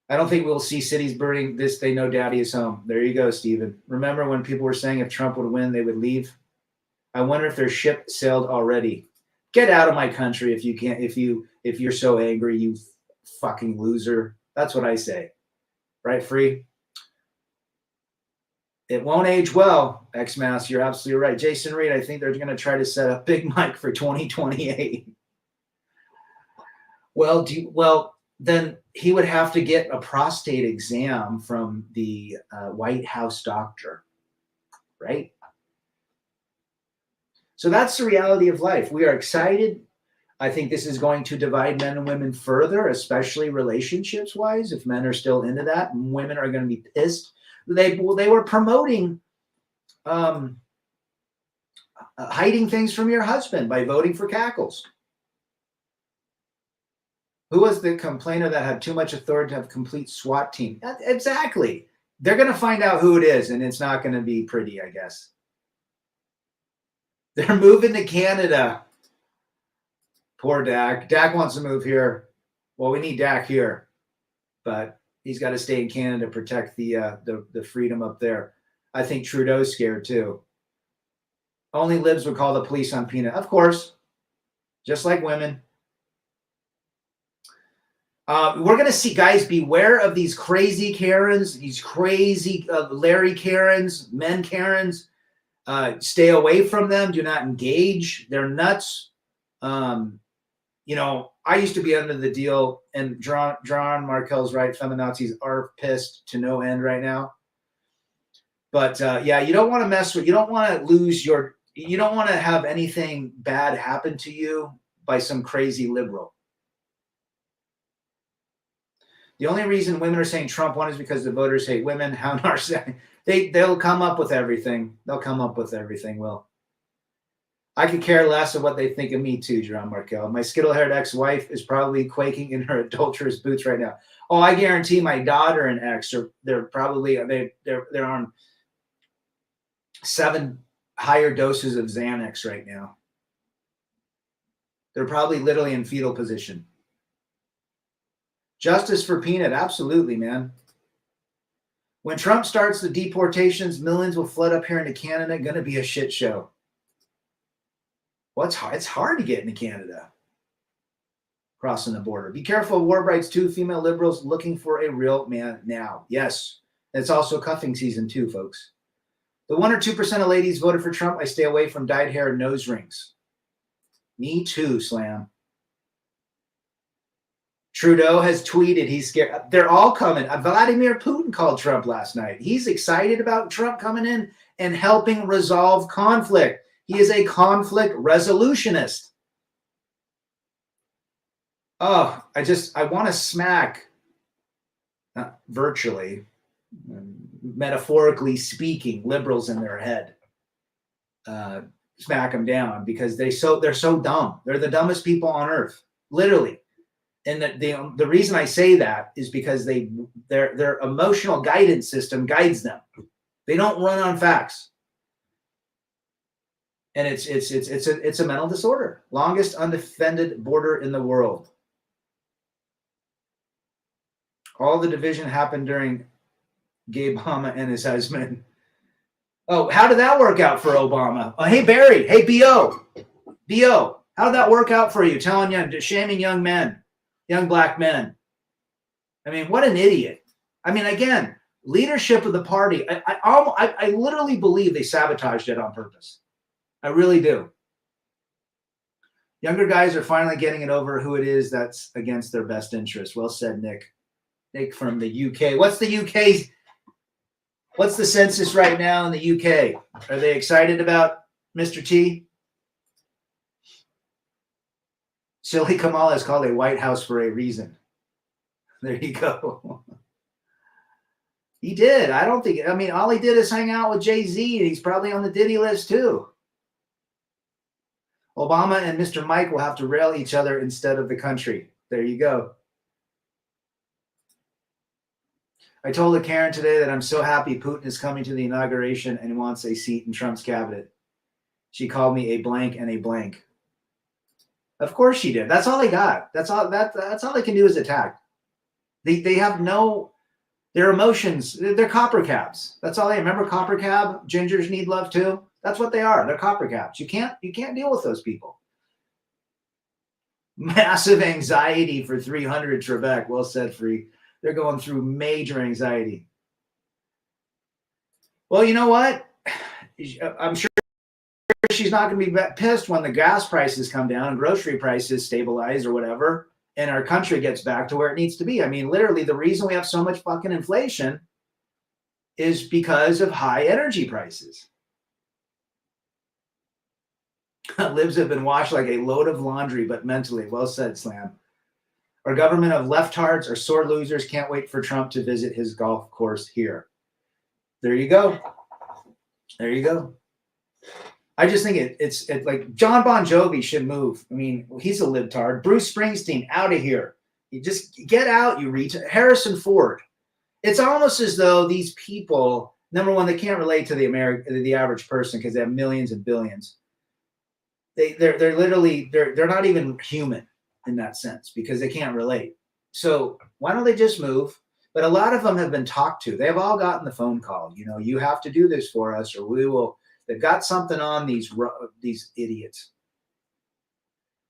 I don't think we'll see cities burning this. They know daddy is home. There you go, Stephen. Remember when people were saying if Trump would win, they would leave? I wonder if their ship sailed already. Get out of my country if you can't, if you're so angry, you fucking loser. That's what I say. Right, Free? It won't age well, X-Mass. You're absolutely right. Jason Reed, I think they're going to try to set up Big Mike for 2028. Well, then he would have to get a prostate exam from the White House doctor, right? So that's the reality of life. We are excited. I think this is going to divide men and women further, especially relationships wise. If men are still into that, women are going to be pissed. They were promoting hiding things from your husband by voting for Cackles. Who was the complainer that had too much authority to have a complete SWAT team? Exactly. They're going to find out who it is, and it's not going to be pretty, I guess. They're moving to Canada. Poor Dak. Dak wants to move here. Well, we need Dak here, but he's got to stay in Canada to protect the freedom up there. I think Trudeau's scared too. Only libs would call the police on Peanut. Of course, just like women. We're going to see, guys, beware of these crazy Karens, these crazy Larry Karens, men Karens. Stay away from them. Do not engage. They're nuts. You know, I used to be under the deal, and John Markel's right. Feminazis are pissed to no end right now. But yeah, you don't want to mess with, you don't want to lose your, you don't want to have anything bad happen to you by some crazy liberal. The only reason women are saying Trump won is because the voters hate women. How narcissistic. They'll come up with everything. They'll come up with everything, Will. I could care less of what they think of me too, Jerome Markel. My skittle-haired ex-wife is probably quaking in her adulterous boots right now. Oh, I guarantee my daughter and ex they're on 7 higher doses of Xanax right now. They're probably literally in fetal position. Justice for Peanut, absolutely, man. When Trump starts the deportations, millions will flood up here into Canada. Going to be a shit show. Well, it's hard to get into Canada. Crossing the border. Be careful of war brides too. Female liberals looking for a real man now. Yes. It's also cuffing season too, folks. The 1 or 2% of ladies voted for Trump. I stay away from dyed hair and nose rings. Me too, Slam. Trudeau has tweeted he's scared. They're all coming. Vladimir Putin called Trump last night. He's excited about Trump coming in and helping resolve conflict. He is a conflict resolutionist. Oh, I want to smack, virtually, metaphorically speaking, liberals in their head. Smack them down because they're so dumb. They're the dumbest people on earth, literally. And the reason I say that is because their emotional guidance system guides them. They don't run on facts. And it's a mental disorder. Longest undefended border in the world. All the division happened during Gabe Obama and his husband. Oh, how did that work out for Obama? Oh, hey, Barry. Hey, B.O. B.O. How did that work out for you? Shaming young men. Young black men. I mean, what an idiot. I mean, again, leadership of the party. I literally believe they sabotaged it on purpose. I really do. Younger guys are finally getting it over who it is that's against their best interest. Well said, Nick. Nick from the UK. What's the UK? What's the census right now in the UK? Are they excited about Mr. T? Silly Kamala is called a White House for a reason. There you go. He did. All he did is hang out with Jay-Z, and he's probably on the Diddy list too. Obama and Mr. Mike will have to rail each other instead of the country. There you go. I told a Karen today that I'm so happy Putin is coming to the inauguration and wants a seat in Trump's cabinet. She called me a blank and a blank. Of course she did. That's all they got. That's all they can do is attack. They have their emotions, they're copper cabs. That's all they remember. Copper cab, gingers need love too. That's what they are. They're copper cabs. You can't deal with those people. Massive anxiety for 300 Trebek. Well said, Free. They're going through major anxiety. Well, you know what? I'm sure she's not going to be pissed when the gas prices come down and grocery prices stabilize or whatever, and our country gets back to where it needs to be. I mean, literally, the reason we have so much fucking inflation is because of high energy prices. Libs have been washed like a load of laundry, but mentally. Well said, Slam. Our government of leftards are sore losers. Can't wait for Trump to visit his golf course here. There you go. There you go. I just think it's like John Bon Jovi should move. I mean, he's a libtard. Bruce Springsteen, out of here. You just get out, you reach Harrison Ford. It's almost as though these people, number one, they can't relate to the average person because they have millions and billions. They're literally they're not even human in that sense because they can't relate. So why don't they just move? But a lot of them have been talked to. They've all gotten the phone call. You know, you have to do this for us, or we will. They've got something on these idiots.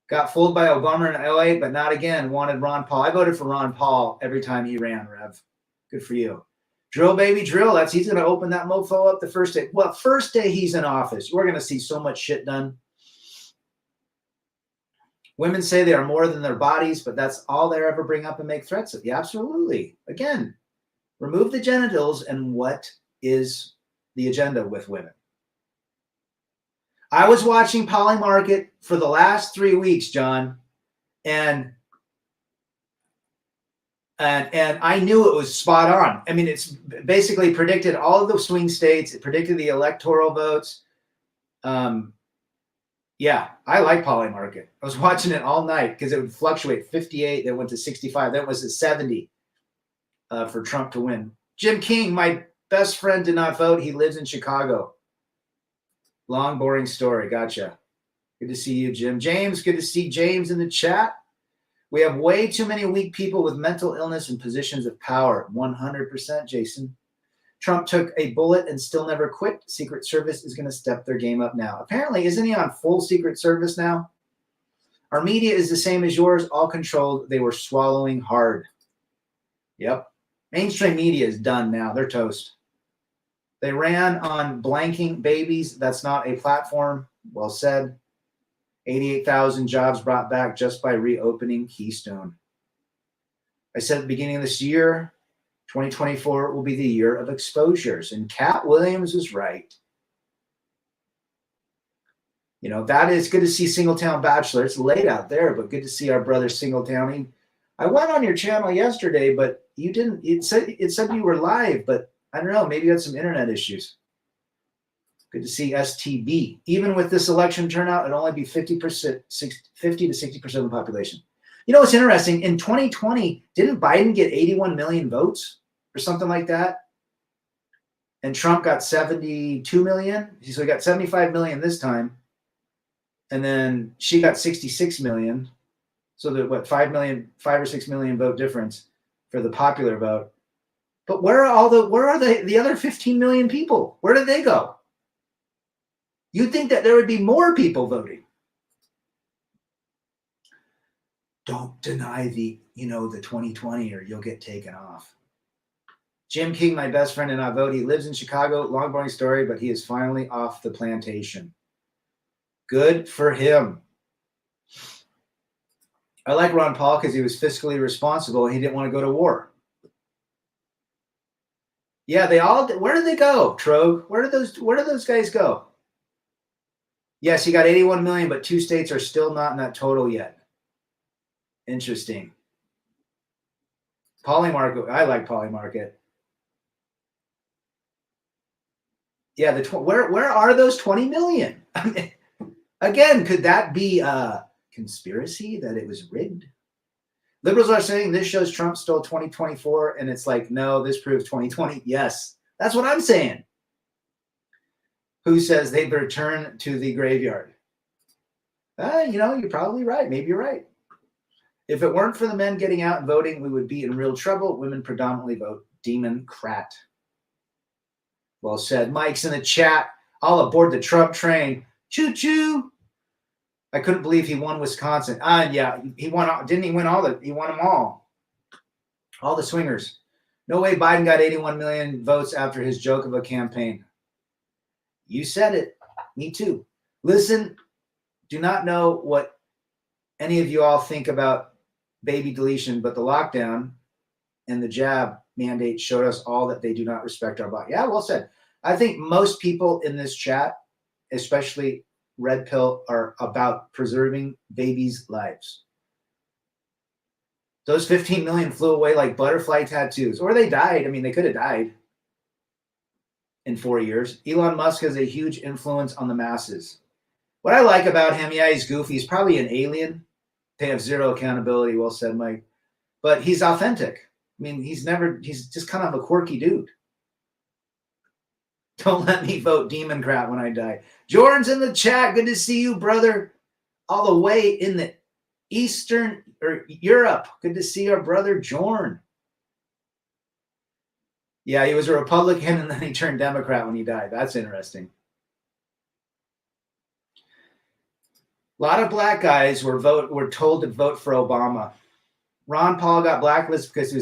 Got fooled by Obama in LA, but not again. Wanted Ron Paul. I voted for Ron Paul every time he ran, Rev. Good for you. Drill, baby, drill. He's going to open that mofo up the first day. Well, first day he's in office. We're going to see so much shit done. Women say they are more than their bodies, but that's all they ever bring up and make threats of. Yeah, absolutely. Again, remove the genitals, and what is the agenda with women? I was watching Polymarket for the last 3 weeks, John, and I knew it was spot on. I mean, it's basically predicted all of the swing states. It predicted the electoral votes. Yeah, I like Polymarket. I was watching it all night because it would fluctuate. 58, then went to 65, then it was at 70 for Trump to win. Jim King, my best friend, did not vote. He lives in Chicago. Long, boring story. Gotcha. Good to see you, Jim. James, good to see James in the chat. We have way too many weak people with mental illness in positions of power. 100%, Jason. Trump took a bullet and still never quit. Secret Service is going to step their game up now. Apparently, isn't he on full Secret Service now? Our media is the same as yours, all controlled. They were swallowing hard. Yep. Mainstream media is done now. They're toast. They ran on blanking babies. That's not a platform. Well said. 88,000 jobs brought back just by reopening Keystone. I said at the beginning of this year, 2024 will be the year of exposures. And Cat Williams is right. You know, that is good to see Singletown Bachelor. It's late out there, but good to see our brother Singletown. I went on your channel yesterday, but you didn't. It said you were live, but I don't know. Maybe you had some internet issues. Good to see STB. Even with this election turnout, it'll only be 50 to 60% of the population. You know what's interesting? In 2020, didn't Biden get 81 million votes or something like that? And Trump got 72 million. So he got 75 million this time. And then she got 66 million. So that what, 5 or 6 million vote difference for the popular vote. But where are the other 15 million people? Where did they go? You'd think that there would be more people voting. Don't deny the 2020 or you'll get taken off. Jim King, my best friend, and I vote. He lives in Chicago. Long, boring story, but he is finally off the plantation. Good for him. I like Ron Paul because he was fiscally responsible and he didn't want to go to war. Yeah, they all. Where did they go, Trogue? Where did those guys go? Yes, he got 81 million, but 2 states are still not in that total yet. Interesting. Polymarket. I like Polymarket. Yeah, where are those 20 million? I mean, again, could that be a conspiracy that it was rigged? Liberals are saying this shows Trump stole 2024, and it's like, no, this proves 2020. Yes, that's what I'm saying. Who says they'd return to the graveyard? You're probably right. Maybe you're right. If it weren't for the men getting out and voting, we would be in real trouble. Women predominantly vote Democrat. Well said. Mike's in the chat. All aboard the Trump train. Choo-choo. I couldn't believe he won Wisconsin. Yeah, he won. Didn't he win all he won them all. All the swingers. No way Biden got 81 million votes after his joke of a campaign. You said it. Me too. Listen, do not know what any of you all think about baby deletion, but the lockdown and the jab mandate showed us all that they do not respect our body. Yeah, well said. I think most people in this chat, especially red pill are about preserving babies' lives. Those 15 million flew away like butterfly tattoos, or they died. I mean, they could have died in 4 years. Elon Musk has a huge influence on the masses. What I like about him, yeah, he's goofy. He's probably an alien. They have zero accountability. Well said, Mike. But he's authentic. I mean, he's just kind of a quirky dude. Don't let me vote demon crap when I die. Jordan's in the chat. Good to see you, brother. All the way in the Eastern or Europe. Good to see our brother Jordan. Yeah, he was a Republican and then he turned Democrat when he died. That's interesting. A lot of black guys were told to vote for Obama. Ron Paul got blacklisted because he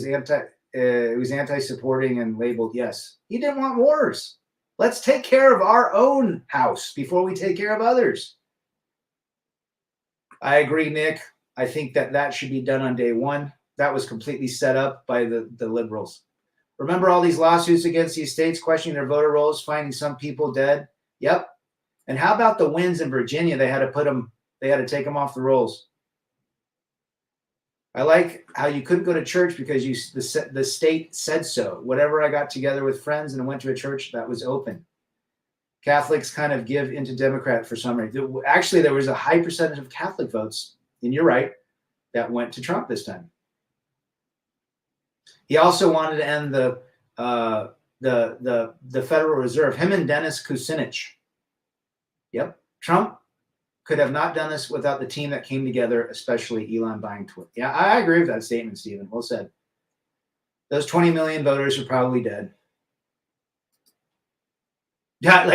was anti-supporting and labeled yes. He didn't want wars. Let's take care of our own house before we take care of others. I agree, Nick. I think that should be done on day one. That was completely set up by the liberals. Remember all these lawsuits against these states questioning their voter rolls, finding some people dead? Yep. And how about the wins in Virginia? They had to take them off the rolls. I like how you couldn't go to church because the state said so. Whatever, I got together with friends and went to a church that was open. Catholics kind of give into Democrat for some reason. Actually, there was a high percentage of Catholic votes, and you're right, that went to Trump this time. He also wanted to end the Federal Reserve. Him and Dennis Kucinich. Yep, Trump could have not done this without the team that came together, especially Elon buying Twitter. Yeah, I agree with that statement, Stephen. Well said. Those 20 million voters are probably dead. Yeah,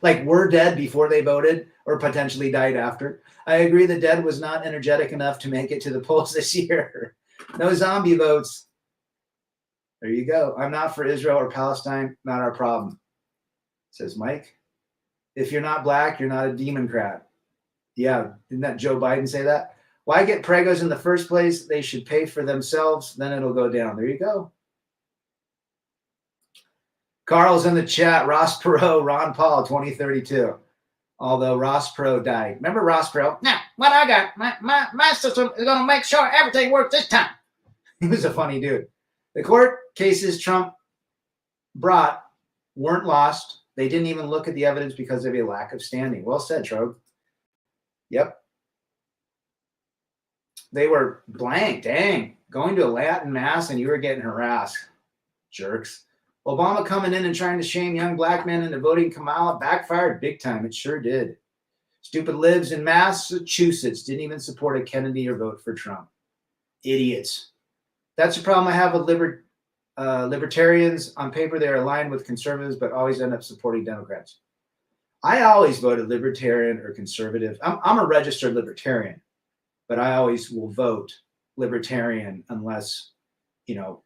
like we're dead before they voted or potentially died after. I agree the dead was not energetic enough to make it to the polls this year. No zombie votes. There you go. I'm not for Israel or Palestine. Not our problem, says Mike. If you're not black, you're not a democrat. Yeah, didn't that Joe Biden say that? Why get pregos in the first place? They should pay for themselves. Then it'll go down. There you go. Carl's in the chat. Ross Perot, Ron Paul, 2032. Although Ross Perot died. Remember Ross Perot? Now, what I got, my system is going to make sure everything works this time. He was a funny dude. The court cases Trump brought weren't lost. They didn't even look at the evidence because of a lack of standing. Well said, Trogue. Yep. They were blank. Dang. Going to a Latin mass and you were getting harassed. Jerks. Obama coming in and trying to shame young black men into voting Kamala backfired big time. It sure did. Stupid libs in Massachusetts didn't even support a Kennedy or vote for Trump. Idiots. That's the problem I have with libertarians. On paper, they're aligned with conservatives, but always end up supporting Democrats. I always voted libertarian or conservative. I'm a registered libertarian, but I always will vote libertarian unless, good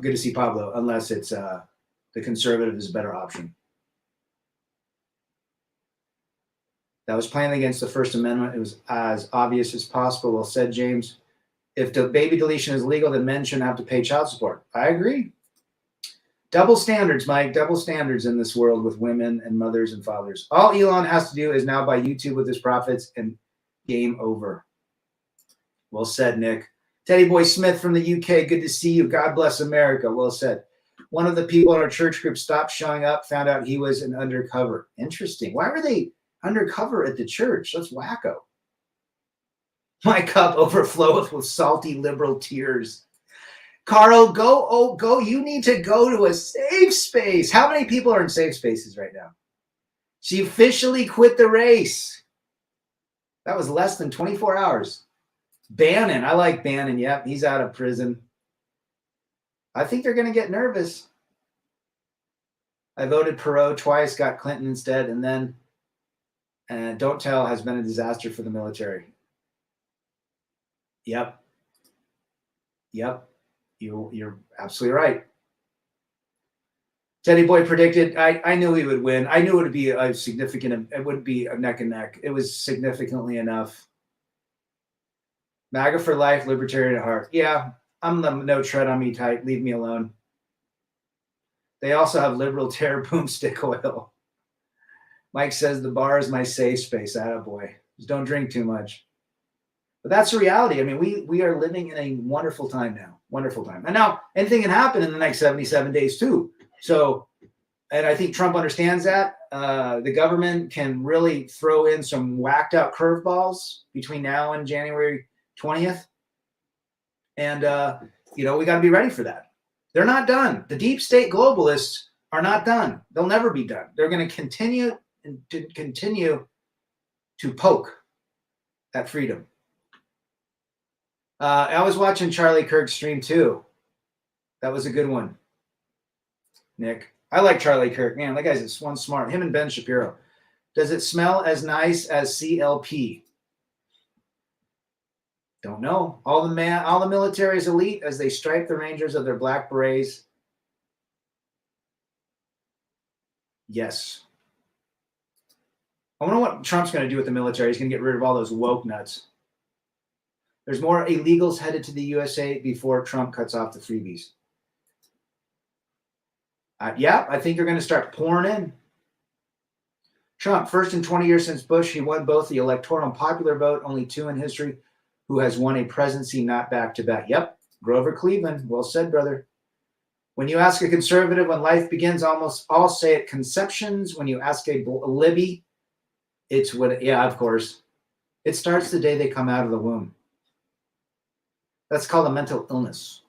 to see Pablo, unless it's the conservative is a better option. That was playing against the First Amendment. It was as obvious as possible. Well said, James. If the baby deletion is legal, then men shouldn't have to pay child support. I agree. Double standards, Mike. Double standards in this world with women and mothers and fathers. All Elon has to do is now buy YouTube with his profits and game over. Well said, Nick. Teddy Boy Smith from the UK. Good to see you. God bless America. Well said. One of the people in our church group stopped showing up, found out he was an undercover. Interesting. Why were they undercover at the church? That's wacko. My cup overfloweth with salty liberal tears. Carl, go. You need to go to a safe space. How many people are in safe spaces right now? She officially quit the race. That was less than 24 hours. Bannon. I like Bannon. Yep, he's out of prison. I think they're going to get nervous. I voted Perot twice, got Clinton instead, and then Don't Tell has been a disaster for the military. Yep. You're absolutely right. Teddy Boy predicted. I knew he would win. I knew it would be a significant. It would be a neck and neck. It was significantly enough. MAGA for life, libertarian at heart. Yeah, I'm the no tread on me type. Leave me alone. They also have liberal terror boomstick oil. Mike says the bar is my safe space. Attaboy. Just don't drink too much. But that's the reality. I mean, we are living in a wonderful time now. Wonderful time. And now anything can happen in the next 77 days too. So, and I think Trump understands that. The government can really throw in some whacked out curveballs between now and January 20th. And, we got to be ready for that. They're not done. The deep state globalists are not done. They'll never be done. They're going to continue to poke at freedom. I was watching Charlie Kirk's stream too. That was a good one, Nick. I like Charlie Kirk. Man, that guy's one smart. Him and Ben Shapiro. Does it smell as nice as CLP? Don't know. All the military is elite as they stripe the Rangers of their black berets. Yes. I wonder what Trump's going to do with the military. He's going to get rid of all those woke nuts. There's more illegals headed to the USA before Trump cuts off the freebies. Yeah, I think you're going to start pouring in. Trump, first in 20 years since Bush, he won both the electoral and popular vote, only two in history, who has won a presidency not back-to-back. Yep, Grover Cleveland. Well said, brother. When you ask a conservative when life begins, almost all say it conceptions. When you ask a Libby, it's what, yeah, of course. It starts the day they come out of the womb. That's called a mental illness.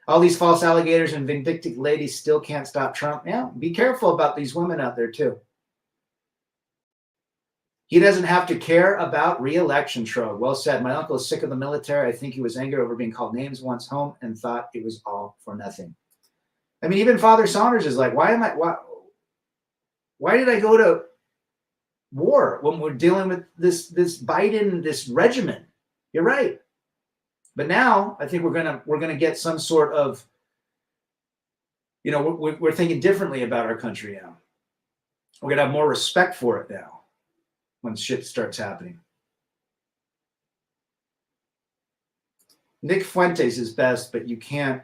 All these false alligators and vindictive ladies still can't stop Trump. Yeah, be careful about these women out there too. He doesn't have to care about re-election, Trog. Well said. My uncle is sick of the military. I think he was angered over being called names once home and thought it was all for nothing. I mean, even Father Saunders is like, why did I go to war when we're dealing with this Biden, this regimen? You're right. But now I think we're gonna get some sort of, we're thinking differently about our country now. We're gonna have more respect for it now when shit starts happening. Nick Fuentes is best, but you can't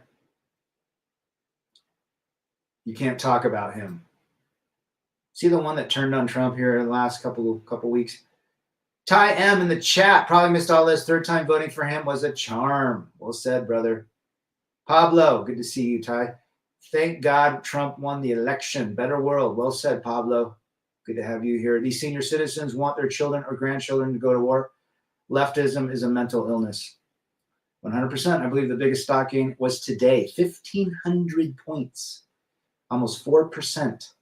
talk about him. See the one that turned on Trump here in the last couple weeks? Ty M in the chat, probably missed all this. Third time voting for him was a charm. Well said, brother. Pablo, good to see you, Ty. Thank God Trump won the election. Better world. Well said, Pablo. Good to have you here. These senior citizens want their children or grandchildren to go to war. Leftism is a mental illness. 100%. I believe the biggest stock gain was today. 1,500 points. Almost 4%.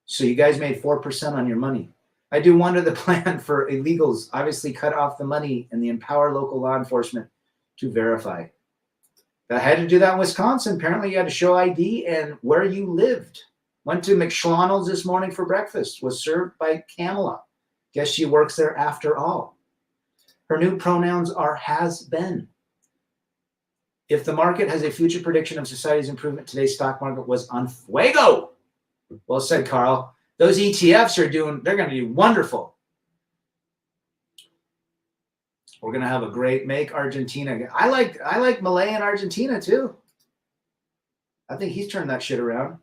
So you guys made 4% on your money. I do wonder the plan for illegals obviously cut off the money and the empower local law enforcement to verify. I had to do that in Wisconsin. Apparently you had to show ID and where you lived. Went to McSchlonald's this morning for breakfast. Was served by Kamala. Guess she works there after all. Her new pronouns are has been. If the market has a future prediction of society's improvement, today's stock market was on fuego. Well said, Carl. Those ETFs they're going to do wonderful. We're going to have a great make Argentina. I like Malay in Argentina too. I think he's turned that shit around.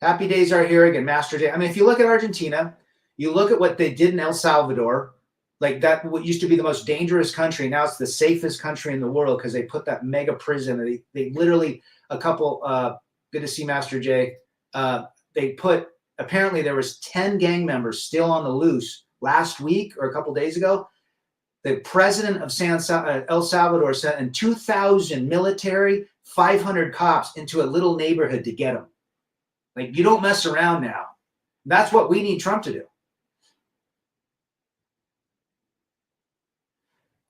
Happy days are here again, Master Day. I mean, if you look at Argentina, you look at what they did in El Salvador, like that what used to be the most dangerous country. Now it's the safest country in the world because they put that mega prison. They literally good to see Master J. They put, apparently there was 10 gang members still on the loose last week or a couple days ago. The president of El Salvador sent in 2,000 military, 500 cops into a little neighborhood to get them. Like, you don't mess around now. That's what we need Trump to do.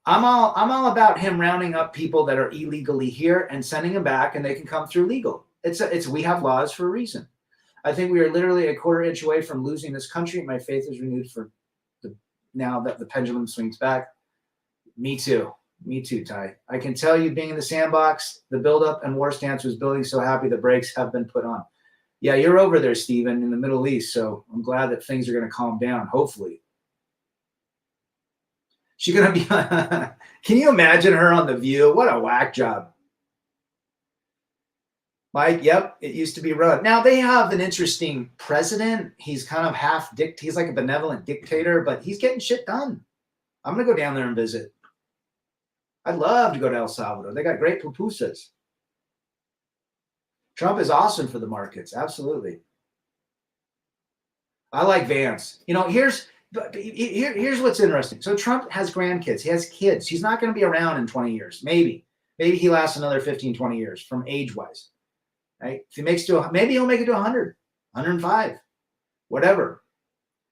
I'm all about him rounding up people that are illegally here and sending them back, and they can come through legal. We have laws for a reason. I think we are literally a quarter inch away from losing this country. My faith is renewed now that the pendulum swings back. Me too, Ty. I can tell you, being in the sandbox, the buildup and war stance was building. So happy the brakes have been put on. Yeah, you're over there, Stephen, in the Middle East. So I'm glad that things are going to calm down, hopefully. She's going to be, can you imagine her on The View? What a whack job. Mike, yep, it used to be run. Now they have an interesting president. He's kind of he's like a benevolent dictator, but he's getting shit done. I'm gonna go down there and visit. I'd love to go to El Salvador. They got great pupusas. Trump is awesome for the markets. Absolutely. I like Vance. Here's what's interesting. So Trump has grandkids. He has kids. He's not going to be around in 20 years. Maybe he lasts another 15, 20 years from age-wise. Right? If he makes maybe he'll make it to 100, 105, whatever.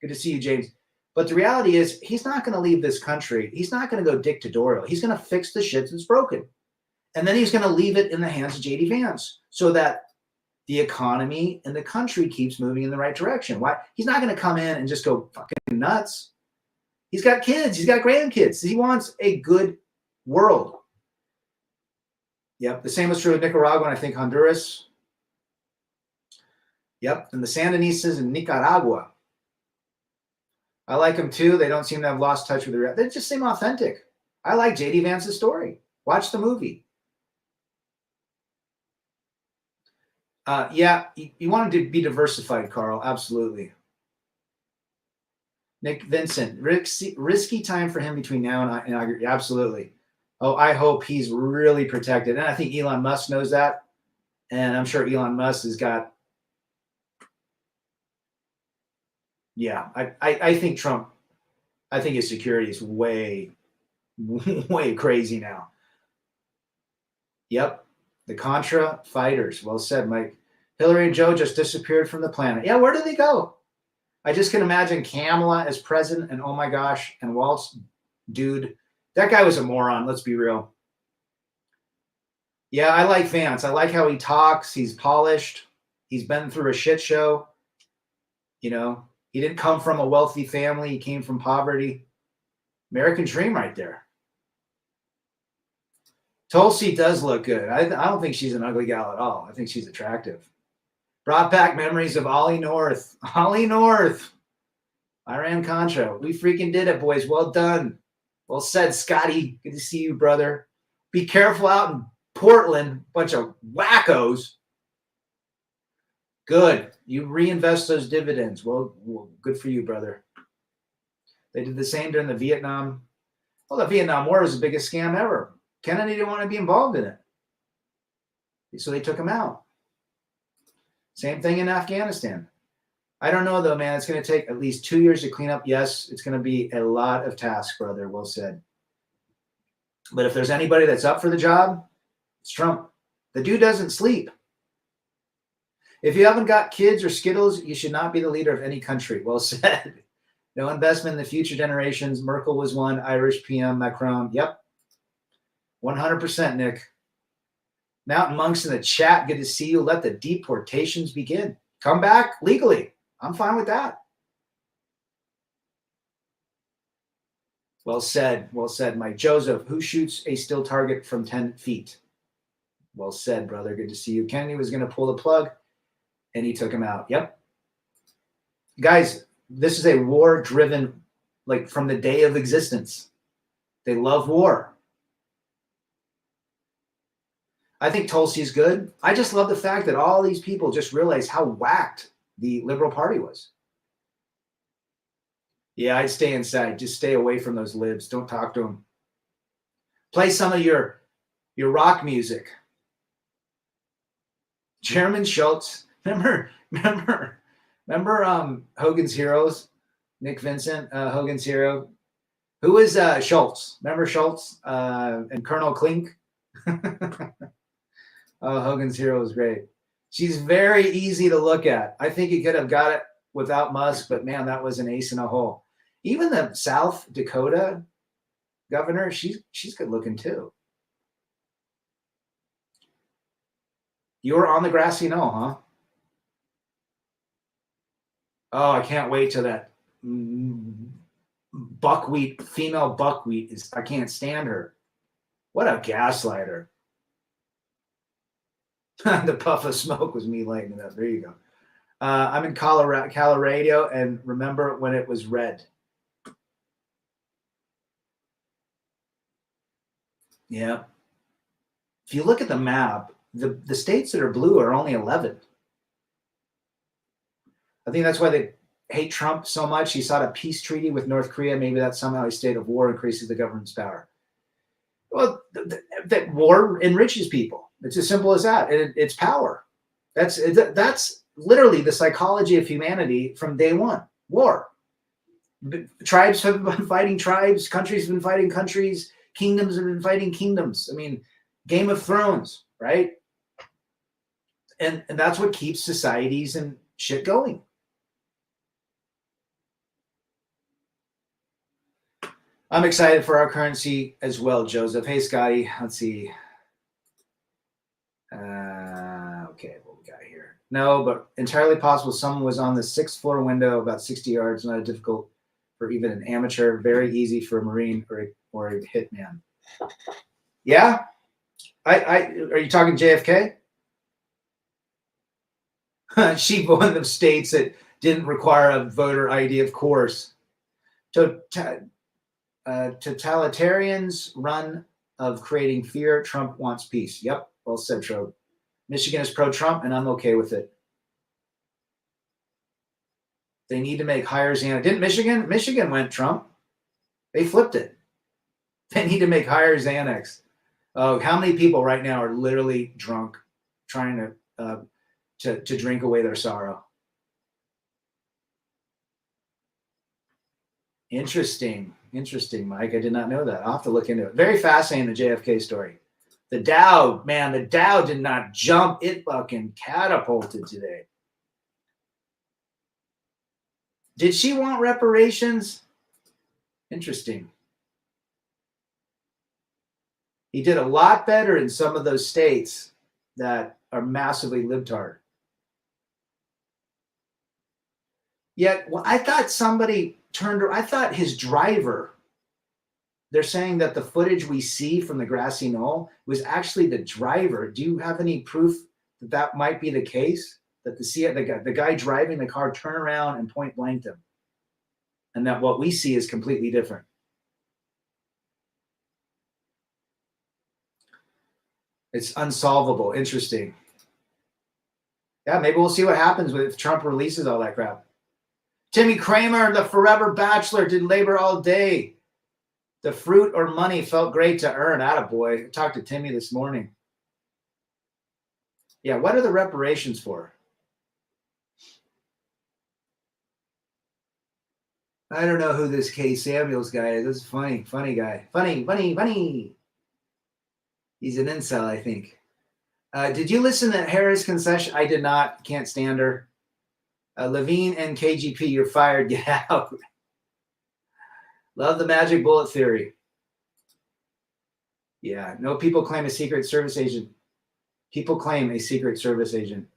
Good to see you, James. But the reality is he's not going to leave this country. He's not going to go dictatorial. He's going to fix the shit that's broken. And then he's going to leave it in the hands of JD Vance so that the economy and the country keeps moving in the right direction. Why? He's not going to come in and just go fucking nuts. He's got kids. He's got grandkids. He wants a good world. Yep. The same was true of Nicaragua and I think Honduras. Yep. And the Sandinistas in Nicaragua. I like them too. They don't seem to have lost touch with the reality. They just seem authentic. I like JD Vance's story. Watch the movie. Yeah, you wanted to be diversified, Carl. Absolutely. Nick Vincent, risky time for him between now and inauguration. Absolutely. Oh, I hope he's really protected. And I think Elon Musk knows that. And I'm sure Elon Musk has got. Yeah, I think Trump, I think his security is way, way crazy now. Yep. The Contra fighters. Well said, Mike. Hillary and Joe just disappeared from the planet. Yeah, where did they go? I just can imagine Kamala as president, and oh my gosh, and Waltz, dude, that guy was a moron. Let's be real. Yeah, I like Vance. I like how he talks. He's polished. He's been through a shit show. He didn't come from a wealthy family. He came from poverty. American dream right there. Tulsi does look good. I don't think she's an ugly gal at all. I think she's attractive. Brought back memories of Ollie North. Ollie North. Iran-Contra. We freaking did it, boys. Well done. Well said, Scotty. Good to see you, brother. Be careful out in Portland. Bunch of wackos. Good. You reinvest those dividends. Well, good for you, brother. They did the same during the Vietnam. Well, the Vietnam War was the biggest scam ever. Kennedy didn't want to be involved in it. So they took him out. Same thing in Afghanistan. I don't know, though, man. It's going to take at least 2 years to clean up. Yes, it's going to be a lot of tasks, brother. Well said. But if there's anybody that's up for the job, it's Trump. The dude doesn't sleep. If you haven't got kids or Skittles, you should not be the leader of any country. Well said. No investment in the future generations. Merkel was one. Irish PM, Macron. Yep. 100%, Nick. Mountain Monks in the chat. Good to see you. Let the deportations begin. Come back legally. I'm fine with that. Well said. Well said, Mike. Joseph, who shoots a still target from 10 feet? Well said, brother. Good to see you. Kennedy was going to pull the plug, and he took him out. Yep. Guys, this is a war-driven, like from the day of existence. They love war. I think Tulsi's good. I just love the fact that all these people just realized how whacked the Liberal Party was. Yeah, I'd stay inside. Just stay away from those libs. Don't talk to them. Play some of your rock music. Chairman Schultz. Remember Hogan's Heroes? Nick Vincent, Hogan's Hero. Who is Schultz? Remember Schultz and Colonel Klink? Oh, Hogan's Hero is great. She's very easy to look at. I think he could have got it without Musk, but man, that was an ace in a hole. Even the South Dakota governor, she's good looking too. You were on the grassy knoll, huh? Oh, I can't wait till that buckwheat, female buckwheat is. I can't stand her. What a gaslighter. The puff of smoke was me lighting it up. There you go. I'm in Colorado, and remember when it was red. Yeah. If you look at the map, The states that are blue are only 11. I think that's why they hate Trump so much. He sought a peace treaty with North Korea. Maybe that somehow a state of war increases the government's power. Well, that war enriches people. It's as simple as that. It's power. That's literally the psychology of humanity from day one. War. Tribes have been fighting tribes. Countries have been fighting countries. Kingdoms have been fighting kingdoms. I mean, Game of Thrones, right? And that's what keeps societies and shit going. I'm excited for our currency as well, Joseph. Hey, Scotty. Let's see. Okay, what we got here? No, but entirely possible someone was on the 6th floor window about 60 yards. Not difficult for even an amateur. Very easy for a Marine or a hitman. Yeah? Are you talking JFK? She one of the states that didn't require a voter ID, of course. Totalitarians run of creating fear. Trump wants peace. Yep, well said, Trobe. Michigan is pro-Trump, and I'm okay with it. They need to make higher Xanax. Didn't Michigan? Michigan went Trump. They flipped it. They need to make higher Xanax. Oh, how many people right now are literally drunk, trying to drink away their sorrow? Interesting, Mike. I did not know that. I'll have to look into it. Very fascinating, the JFK story. The Dow, man, the Dow did not jump. It fucking catapulted today. Did she want reparations? Interesting. He did a lot better in some of those states that are massively libtard. Yet, well, I thought somebody I thought his driver, they're saying that the footage we see from the grassy knoll was actually the driver. Do you have any proof that that might be the case? That the guy driving the car turned around and point blanked him, and that what we see is completely different. It's unsolvable. Interesting. Yeah, maybe we'll see what happens if Trump releases all that crap. Timmy Kramer, the forever bachelor, did labor all day. The fruit or money felt great to earn. Attaboy. I talked to Timmy this morning. Yeah, what are the reparations for? I don't know who this Kay Samuels guy is. This is funny guy. Funny. He's an incel, I think. Did you listen to Harris' concession? I did not. Can't stand her. Levine and KGP, you're fired. Get out. Love the magic bullet theory. Yeah, no, people claim a Secret Service agent. People claim a Secret Service agent.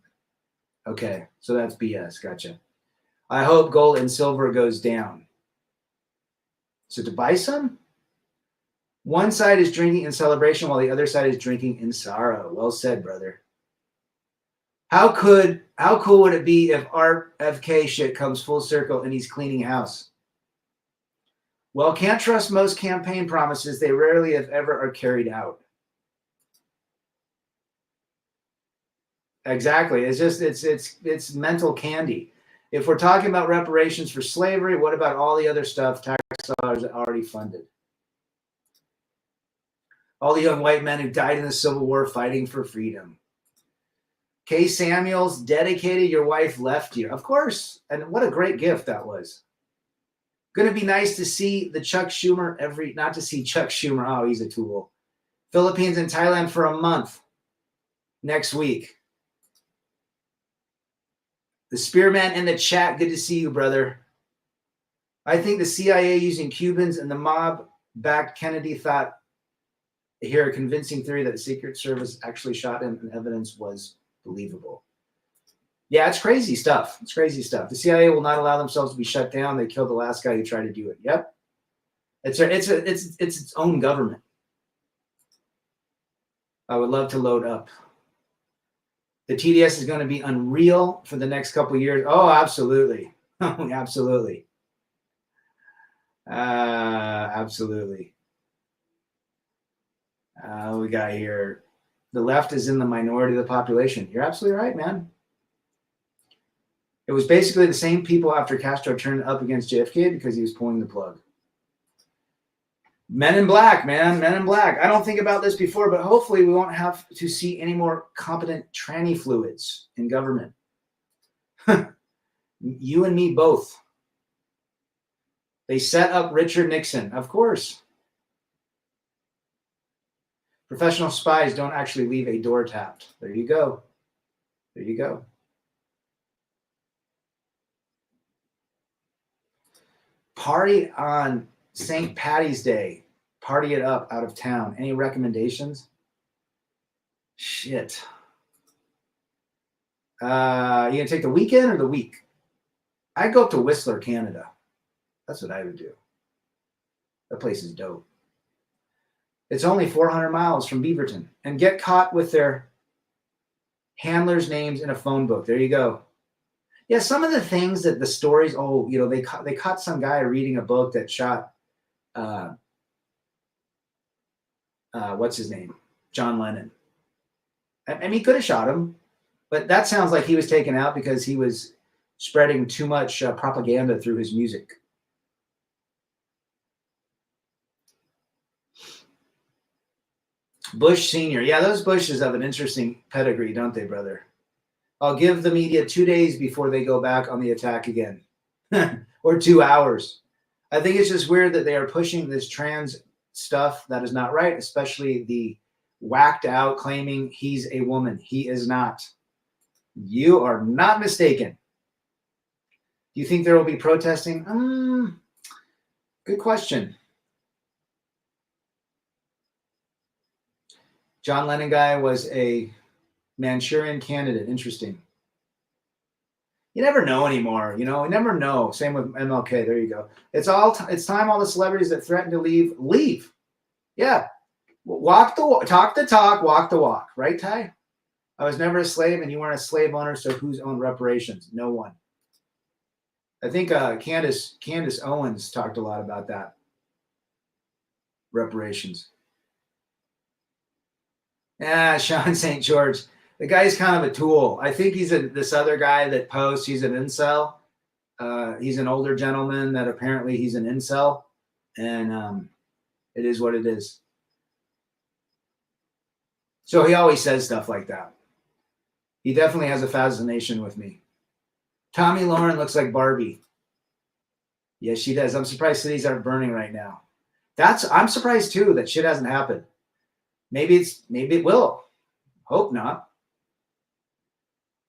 Okay, so that's BS. Gotcha. I hope gold and silver goes down. So to buy some? One side is drinking in celebration while the other side is drinking in sorrow. Well said, brother. How cool would it be if Art FK shit comes full circle and he's cleaning house? Well, can't trust most campaign promises. They rarely, if ever, are carried out. Exactly. It's just it's mental candy. If we're talking about reparations for slavery, what about all the other stuff tax dollars already funded? All the young white men who died in the Civil War fighting for freedom. Kay Samuels, dedicated, your wife left you. Of course. And what a great gift that was. Going to be nice to see the Chuck Schumer not to see Chuck Schumer. Oh, he's a tool. Philippines and Thailand for a month next week. The Spearman in the chat. Good to see you, brother. I think the CIA using Cubans and the mob backed Kennedy thought here a convincing theory that the Secret Service actually shot him and evidence was believable. Yeah, it's crazy stuff. It's crazy stuff. The CIA will not allow themselves to be shut down. They killed the last guy who tried to do it. Yep. It's its own government. I would love to load up. The TDS is going to be unreal for the next couple of years. Oh, absolutely. Absolutely. Absolutely. We got here. The left is in the minority of the population. You're absolutely right, man. It was basically the same people after Castro turned up against JFK because he was pulling the plug. Men in Black, man. Men in Black. I don't think about this before, but hopefully we won't have to see any more competent tranny fluids in government. You and me both. They set up Richard Nixon, of course. Professional spies don't actually leave a door tapped. There you go. There you go. Party on St. Patty's Day. Party it up out of town. Any recommendations? Shit. You gonna take the weekend or the week? I'd go up to Whistler, Canada. That's what I would do. That place is dope. It's only 400 miles from Beaverton. And get caught with their handlers' names in a phone book. There you go. Yeah, some of the things that the stories, they caught some guy reading a book that shot, what's his name? John Lennon. I mean, he could have shot him, but that sounds like he was taken out because he was spreading too much propaganda through his music. Bush Sr. Yeah, those Bushes have an interesting pedigree, don't they, brother? I'll give the media 2 days before they go back on the attack again. Or 2 hours. I think it's just weird that they are pushing this trans stuff that is not right, especially the whacked out claiming he's a woman. He is not. You are not mistaken. Do you think there will be protesting? Good question. John Lennon guy was a Manchurian candidate. Interesting. You never know anymore. You never know. Same with MLK. There you go. It's time all the celebrities that threaten to leave. Yeah. Talk the talk, walk the walk. Right, Ty? I was never a slave and you weren't a slave owner, so who's owned reparations? No one. I think Candace Owens talked a lot about that. Reparations. Yeah, Sean St. George. The guy's kind of a tool. I think he's this other guy that posts. He's an incel. He's an older gentleman that apparently he's an incel. And it is what it is. So he always says stuff like that. He definitely has a fascination with me. Tommy Lauren looks like Barbie. Yes, she does. I'm surprised cities aren't burning right now. I'm surprised too that shit hasn't happened. Maybe it will. Hope not.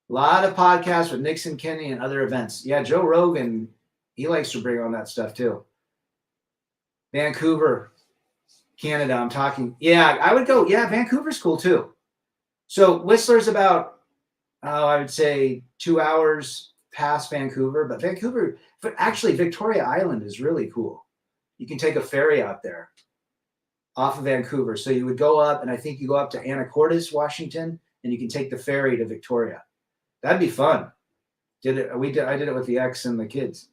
A lot of podcasts with Nixon, Kennedy, and other events. Yeah, Joe Rogan, he likes to bring on that stuff too. Vancouver, Canada, I'm talking. Yeah, I would go. Yeah, Vancouver's cool too. So Whistler's about, I would say 2 hours past Vancouver, but actually Victoria Island is really cool. You can take a ferry out there off of Vancouver. So you would go up, and I think you go up to Anacortes, Washington, and you can take the ferry to Victoria. That'd be fun. I did it with the ex and the kids.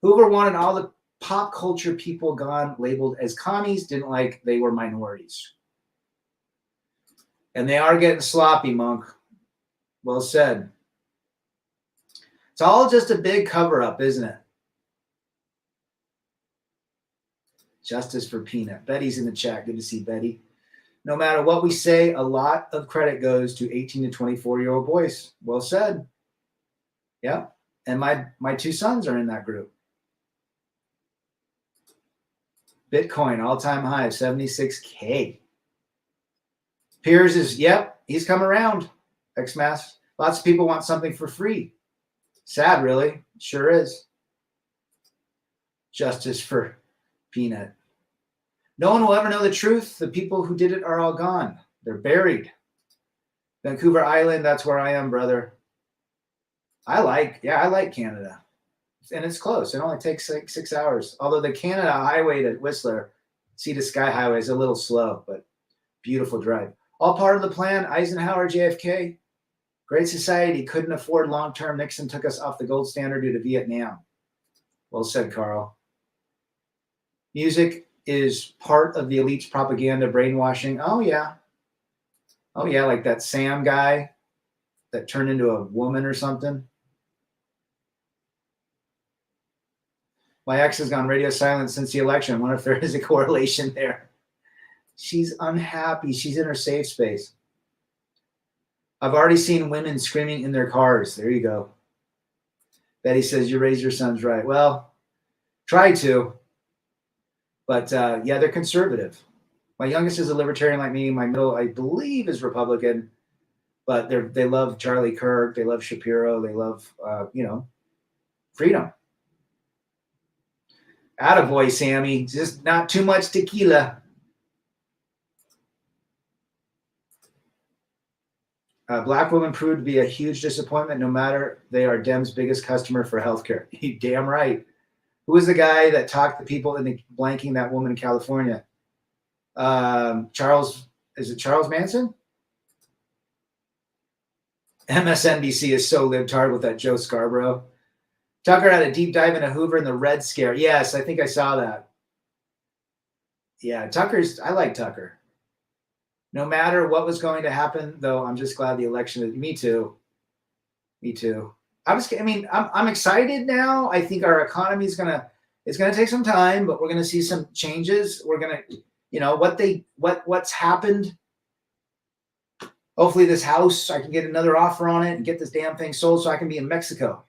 Hoover wanted all the pop culture people gone, labeled as commies, didn't like they were minorities. And they are getting sloppy, Monk. Well said. It's all just a big cover-up, isn't it? Justice for Peanut. Betty's in the chat. Good to see Betty. No matter what we say, a lot of credit goes to 18 to 24-year-old boys. Well said. Yeah. And my 2 sons are in that group. Bitcoin, all-time high, 76K. Piers is, he's come around. Xmas. Lots of people want something for free. Sad, really. Sure is. Justice for Peanut. No one will ever know the truth. The people who did it are all gone. They're buried. Vancouver Island, that's where I am, brother. I like Canada. And it's close. It only takes like 6 hours. Although the Canada Highway to Whistler, Sea to Sky Highway, is a little slow, but beautiful drive. All part of the plan. Eisenhower, JFK. Great society. Couldn't afford long-term. Nixon took us off the gold standard due to Vietnam. Well said, Carl. Music is part of the elite's propaganda brainwashing. Oh, yeah. Oh yeah, like that Sam guy that turned into a woman or something. My ex has gone radio silent since the election. I wonder if there is a correlation there. She's unhappy. She's in her safe space. I've already seen women screaming in their cars. There you go. Betty says, you raised your sons right. Well, try to. But yeah, they're conservative. My youngest is a libertarian like me. My middle, I believe, is Republican. But they love Charlie Kirk. They love Shapiro. They love, freedom. Attaboy, Sammy. Just not too much tequila. Black women proved to be a huge disappointment, no matter they are Dem's biggest customer for healthcare. You damn right. Who was the guy that talked to people into blanking that woman in California? Charles Manson? MSNBC is so libtard with that Joe Scarborough. Tucker had a deep dive into Hoover and the Red Scare. Yes, I think I saw that. Yeah, I like Tucker. No matter what was going to happen, though, I'm just glad the election. Me too. I'm excited now. I think our economy it's gonna take some time, but we're gonna see some changes. We're gonna, what's happened. Hopefully this house, I can get another offer on it and get this damn thing sold so I can be in Mexico.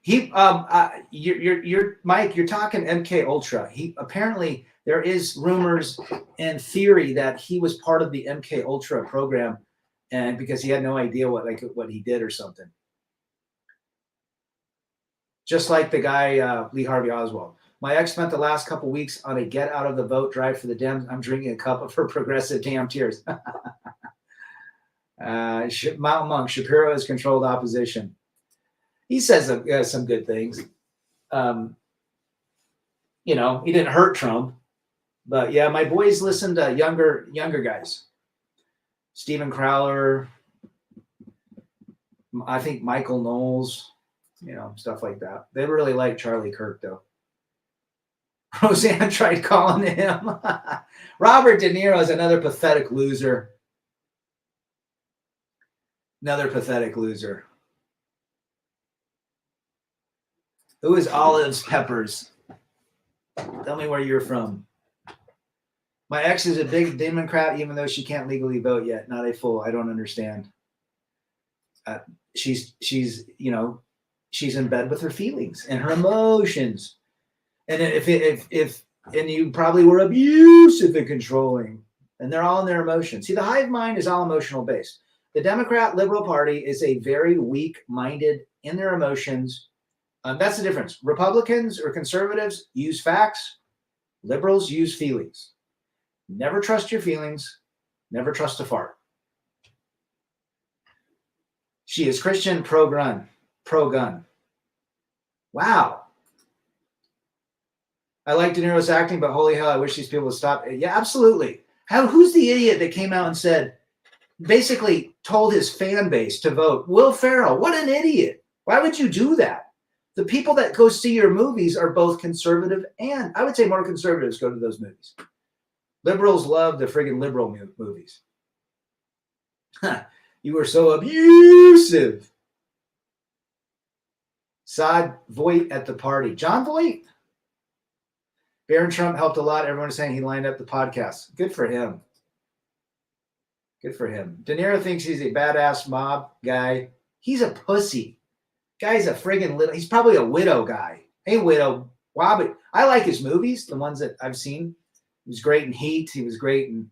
You're Mike, you're talking MK Ultra. Apparently there is rumors and theory that he was part of the MK Ultra program, and because he had no idea what he did or something. Just like the guy Lee Harvey Oswald. My ex spent the last couple weeks on a get out of the vote drive for the Dems. I'm drinking a cup of her progressive damn tears. Mountain Monk, Shapiro has controlled opposition. He says some good things. He didn't hurt Trump. But yeah, my boys listen to younger guys. Steven Crowler, I think Michael Knowles, stuff like that. They really like Charlie Kirk, though. Roseanne tried calling him. Robert De Niro is another pathetic loser. Another pathetic loser. Who is Olives Peppers? Tell me where you're from. My ex is a big Democrat, even though she can't legally vote yet. Not a full. I don't understand. She's in bed with her feelings and her emotions. And if you probably were abusive and controlling, and they're all in their emotions. See, the hive mind is all emotional based. The Democrat Liberal Party is a very weak-minded in their emotions. That's the difference. Republicans or conservatives use facts. Liberals use feelings. Never trust your feelings. Never trust a fart. She is Christian, pro-gun. Wow. I like De Niro's acting, but holy hell, I wish these people would stop. Yeah, absolutely. Who's the idiot that came out and said, basically told his fan base to vote? Will Ferrell. What an idiot. Why would you do that? The people that go see your movies are both conservative and, I would say more conservatives go to those movies. Liberals love the friggin' liberal movies. You were so abusive. Saad Voight at the party. John Voight? Barron Trump helped a lot. Everyone is saying he lined up the podcast. Good for him. Good for him. De Niro thinks he's a badass mob guy. He's a pussy. Guy's a friggin' little. He's probably a widow guy. Hey, widow. Wobbit. I like his movies, the ones that I've seen. He was great in Heat. He was great in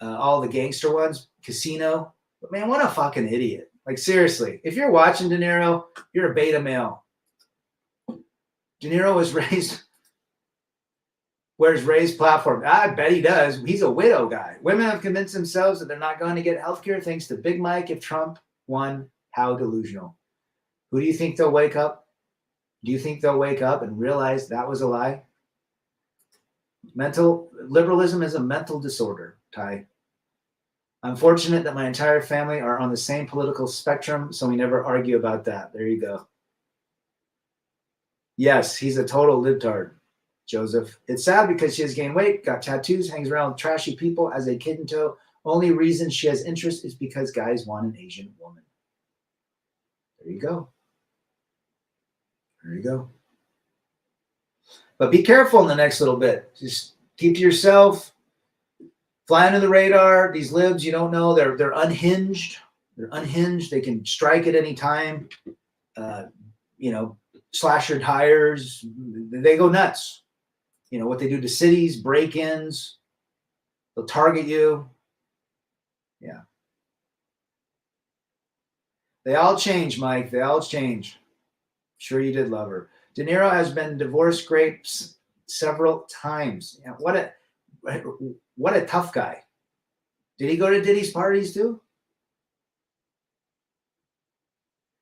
all the gangster ones. Casino. But man, what a fucking idiot. Like, seriously. If you're watching De Niro, you're a beta male. De Niro was raised... Where's Ray's platform? I bet he does. He's a widow guy. Women have convinced themselves that they're not going to get health care thanks to Big Mike. If Trump won, how delusional. Who do you think they'll wake up? Do you think they'll wake up and realize that was a lie? Liberalism is a mental disorder, Ty. I'm fortunate that my entire family are on the same political spectrum, so we never argue about that. There you go. Yes, he's a total libtard. Joseph. It's sad because she has gained weight, got tattoos, hangs around with trashy people as a kid in tow. Only reason she has interest is because guys want an Asian woman. There you go. There you go. But be careful in the next little bit. Just keep to yourself. Fly under the radar. These libs, you don't know. They're unhinged. They're unhinged. They can strike at any time. Slash your tires. They go nuts. You know what they do to cities, break-ins. They'll target you. Yeah. They all change, Mike. They all change. Sure you did love her. De Niro has been divorce grapes several times. Yeah, what a tough guy. Did he go to Diddy's parties too?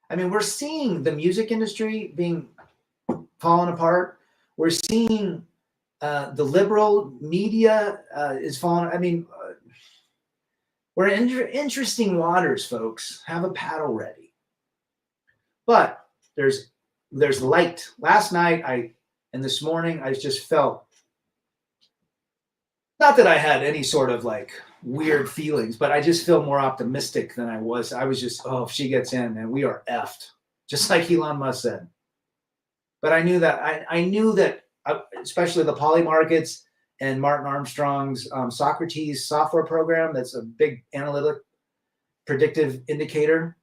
I mean, we're seeing the music industry being fallen apart. We're seeing the liberal media is falling. I mean, we're in interesting waters, folks. Have a paddle ready. But there's light. Last night and this morning I just felt, not that I had any sort of like weird feelings, but I just feel more optimistic than I was. I was just, if she gets in, man, we are effed, just like Elon Musk said. But I knew that especially the poly markets and Martin Armstrong's Socrates software program, that's a big analytic predictive indicator.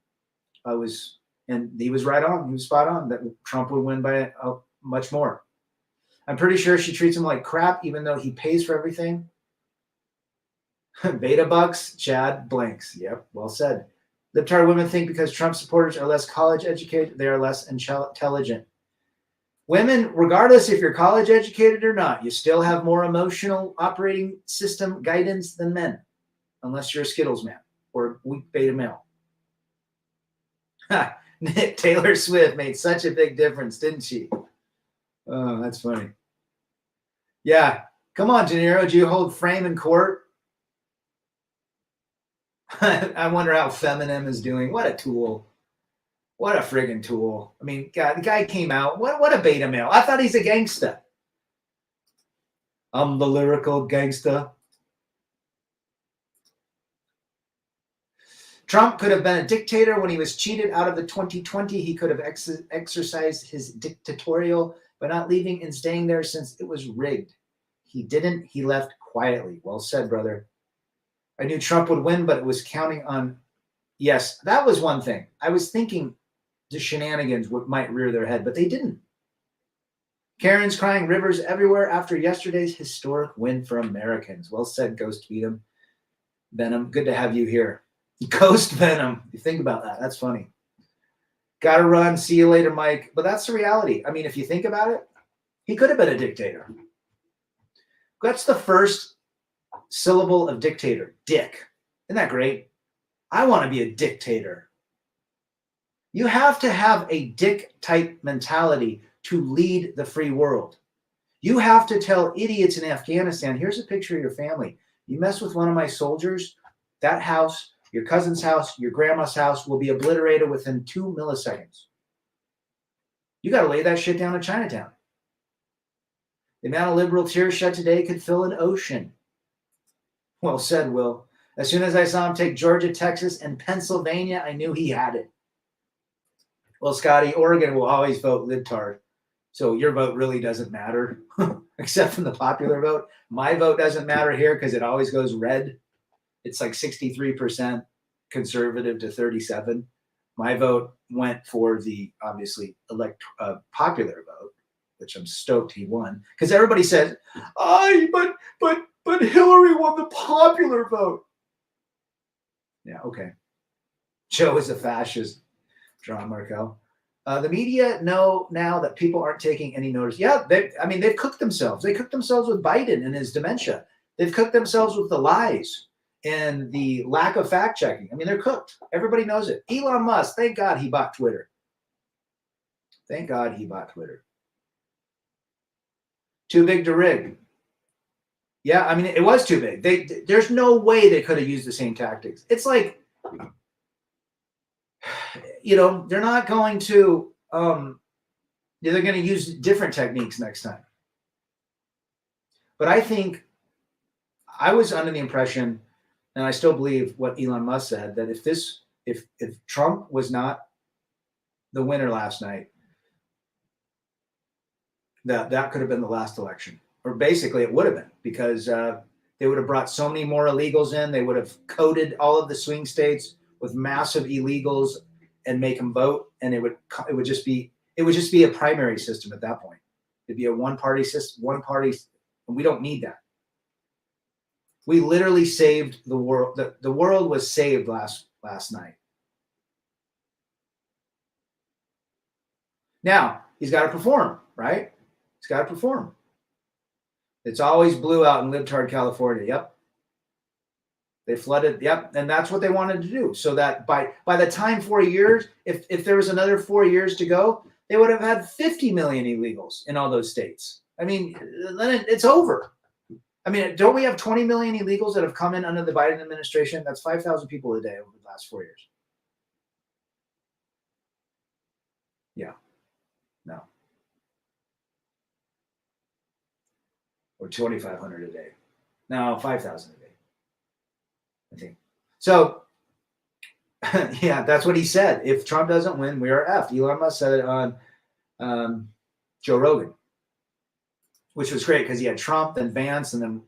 And he was right on. He was spot on that Trump would win by much more. I'm pretty sure she treats him like crap, even though he pays for everything. Beta bucks, Chad blanks. Yep, well said. Libtard women think because Trump supporters are less college educated, they are less intelligent. Women, regardless if you're college educated or not, you still have more emotional operating system guidance than men, unless you're a Skittles man or a weak beta male. Taylor Swift made such a big difference, didn't she? Oh, that's funny. Yeah. Come on, De Niro. Do you hold frame in court? I wonder how Feminem is doing. What a tool. What a friggin' tool. I mean, God, the guy came out. What a beta male. I thought he's a gangster. I'm the lyrical gangster. Trump could have been a dictator when he was cheated out of the 2020. He could have exercised his dictatorial by not leaving and staying there since it was rigged. He didn't. He left quietly. Well said, brother. I knew Trump would win, but it was counting on. Yes, that was one thing. I was thinking the shenanigans might rear their head, but they didn't. Karen's crying rivers everywhere after yesterday's historic win for Americans. Well said, Ghost Venom. Good to have you here. Ghost Venom. You think about that. That's funny. Gotta run. See you later, Mike. But that's the reality. I mean, if you think about it, he could have been a dictator. That's the first syllable of dictator. Dick. Isn't that great? I want to be a dictator. You have to have a dick-type mentality to lead the free world. You have to tell idiots in Afghanistan, here's a picture of your family. You mess with one of my soldiers, that house, your cousin's house, your grandma's house will be obliterated within 2 milliseconds. You got to lay that shit down in Chinatown. The amount of liberal tears shed today could fill an ocean. Well said, Will. As soon as I saw him take Georgia, Texas, and Pennsylvania, I knew he had it. Well, Scotty, Oregon will always vote libtard. So your vote really doesn't matter, except from the popular vote. My vote doesn't matter here because it always goes red. It's like 63% conservative to 37. My vote went for the obviously popular vote, which I'm stoked he won. Because everybody says, but Hillary won the popular vote. Yeah, okay. Joe is a fascist, John Markel. The media know now that people aren't taking any notice. Yeah, they've cooked themselves. They cooked themselves with Biden and his dementia. They've cooked themselves with the lies and the lack of fact checking. I mean, they're cooked. Everybody knows it. Elon Musk, thank God he bought Twitter. Thank God he bought Twitter. Too big to rig. Yeah, I mean, it was too big. There's no way they could have used the same tactics. It's like, they're not going to, they're going to use different techniques next time. But I think I was under the impression, and I still believe what Elon Musk said, that if Trump was not the winner last night, that could have been the last election, or basically it would have been, because they would have brought so many more illegals in. They would have coated all of the swing states with massive illegals and make them vote, and it would just be a primary system at that point. It'd be a one-party system, and we don't need that. We literally saved the world. The world was saved last night. Now he's got to perform, right? He's got to perform. It's always blue out in libtard California. Yep. They flooded. Yep. And that's what they wanted to do. So that by the time 4 years, if there was another 4 years to go, they would have had 50 million illegals in all those states. I mean, then it's over. I mean, don't we have 20 million illegals that have come in under the Biden administration? That's 5,000 people a day over the last 4 years. Yeah. No. Or 2,500 a day. No, 5,000 a day, I think. So, yeah, that's what he said. If Trump doesn't win, we are effed. Elon Musk said it on Joe Rogan, which was great because he had Trump, then Vance, and then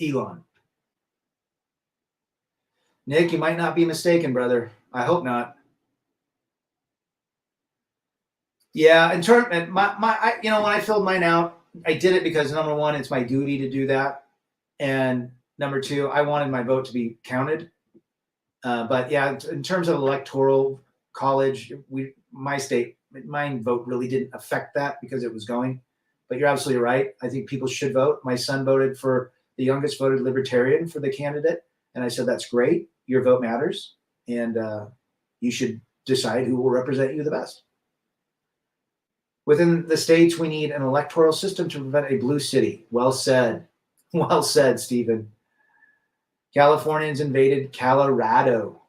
Elon. Nick, you might not be mistaken, brother. I hope not. Yeah, in terms, when I filled mine out, I did it because number one, it's my duty to do that, and number two, I wanted my vote to be counted. But yeah, in terms of electoral college, my vote really didn't affect that because it was going. But you're absolutely right. I think people should vote. My son voted for the youngest voted Libertarian for the candidate, and I said that's great. Your vote matters, and you should decide who will represent you the best. Within the states, we need an electoral system to prevent a blue city. Well said. Well said, Stephen. Californians invaded Colorado.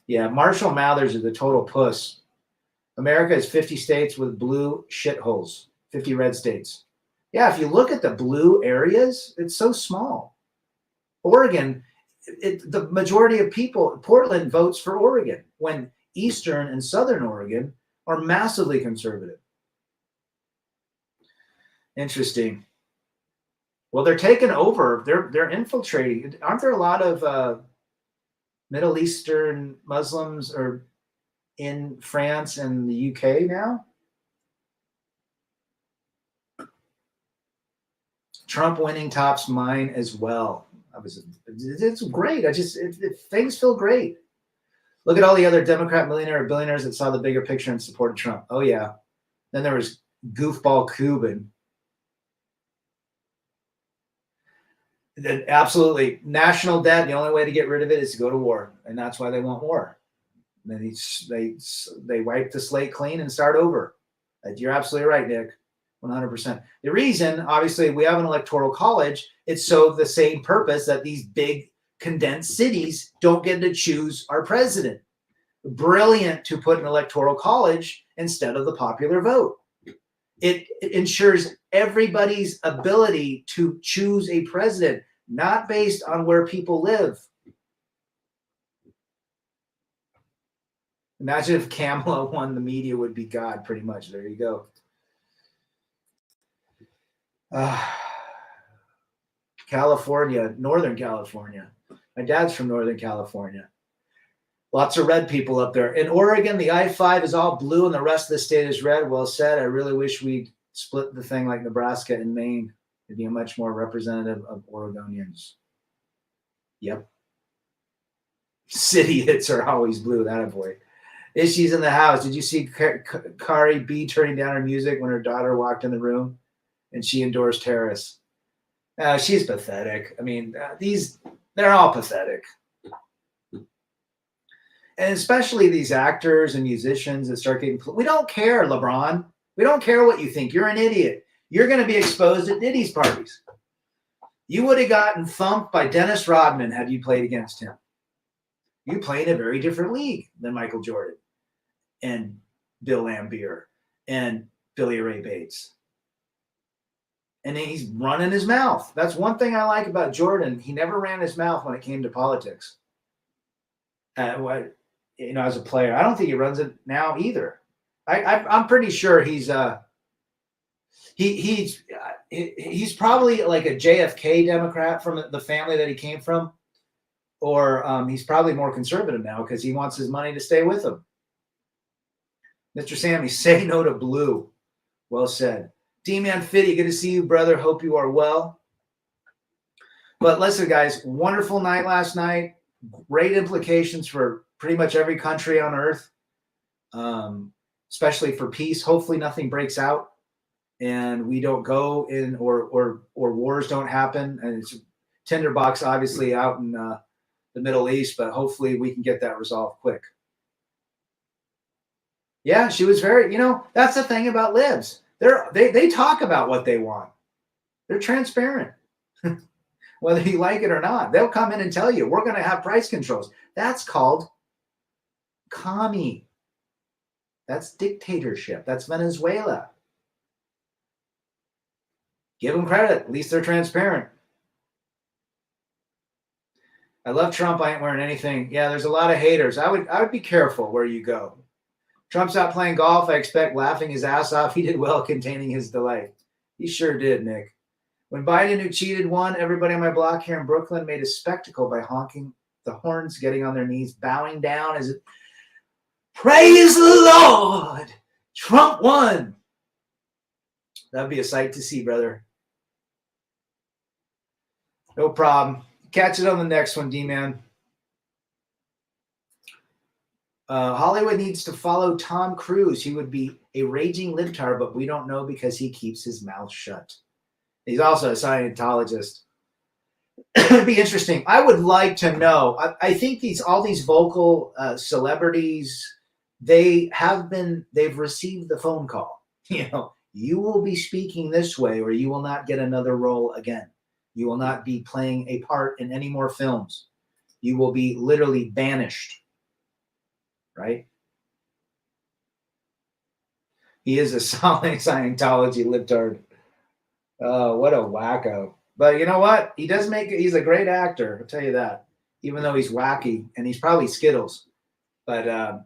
Yeah, Marshall Mathers is a total puss. America has 50 states with blue shitholes, 50 red states. Yeah, if you look at the blue areas, it's so small. Oregon, the majority of people, Portland votes for Oregon, when Eastern and Southern Oregon are massively conservative. Interesting. Well, they're taking over. They're infiltrating. Aren't there a lot of Middle Eastern Muslims or in France and the UK now? Trump winning tops mine as well. It's great. Things feel great. Look at all the other Democrat millionaire or billionaires that saw the bigger picture and supported Trump. Oh, yeah. Then there was goofball Cuban. Absolutely. National debt, the only way to get rid of it is to go to war. And that's why they want war. And then they wipe the slate clean and start over. You're absolutely right, Nick. 100%. The reason, obviously, we have an electoral college, it's so the same purpose that these big condensed cities don't get to choose our president. Brilliant to put an electoral college instead of the popular vote. It ensures everybody's ability to choose a president, not based on where people live. Imagine if Kamala won, the media would be God, pretty much. There you go. California, Northern California. My dad's from Northern California. Lots of red people up there. In Oregon, the I-5 is all blue and the rest of the state is red. Well said. I really wish we'd split the thing like Nebraska and Maine. It'd be a much more representative of Oregonians. Yep. City hits are always blue. That a boy. Issues in the house. Did you see Cardi B turning down her music when her daughter walked in the room and she endorsed Harris? She's pathetic. I mean, they're all pathetic. And especially these actors and musicians that start getting, we don't care, LeBron. We don't care what you think. You're an idiot. You're going to be exposed at Diddy's parties. You would have gotten thumped by Dennis Rodman had you played against him. You play in a very different league than Michael Jordan and Bill Laimbeer and Billy Ray Bates. and he's running his mouth. That's one thing I like about Jordan. He never ran his mouth when it came to politics. As a player, I don't think he runs it now either. I'm pretty sure he's probably like a JFK Democrat from the family that he came from, or he's probably more conservative now because he wants his money to stay with him. Mr. Sammy, say no to blue. Well said. D-Man Fitty, good to see you, brother. Hope you are well. But listen, guys, wonderful night last night. Great implications for pretty much every country on earth, especially for peace. Hopefully nothing breaks out and we don't go in or wars don't happen. And it's tinderbox obviously out in the Middle East, but hopefully we can get that resolved quick. Yeah, she was very, that's the thing about libs. They talk about what they want. They're transparent. Whether you like it or not, they'll come in and tell you, we're going to have price controls. That's called commie. That's dictatorship. That's Venezuela. Give them credit. At least they're transparent. I love Trump. I ain't wearing anything. Yeah, there's a lot of haters. I would be careful where you go. Trump's out playing golf. I expect laughing his ass off. He did well containing his delight. He sure did, Nick. When Biden, who cheated, won, everybody on my block here in Brooklyn made a spectacle by honking the horns, getting on their knees, bowing down as it, praise the Lord, Trump won. That'd be a sight to see, brother. No problem. Catch it on the next one, D-Man. Hollywood needs to follow Tom Cruise. He would be a raging libtard, but we don't know because he keeps his mouth shut. He's also a Scientologist. It'd be interesting. I would like to know. I think all these vocal celebrities, they've received the phone call. You will be speaking this way, or you will not get another role again. You will not be playing a part in any more films. You will be literally banished. Right? He is a solid Scientology libtard. Oh, what a wacko. But you know what? He's a great actor. I'll tell you that. Even though he's wacky and he's probably Skittles. But I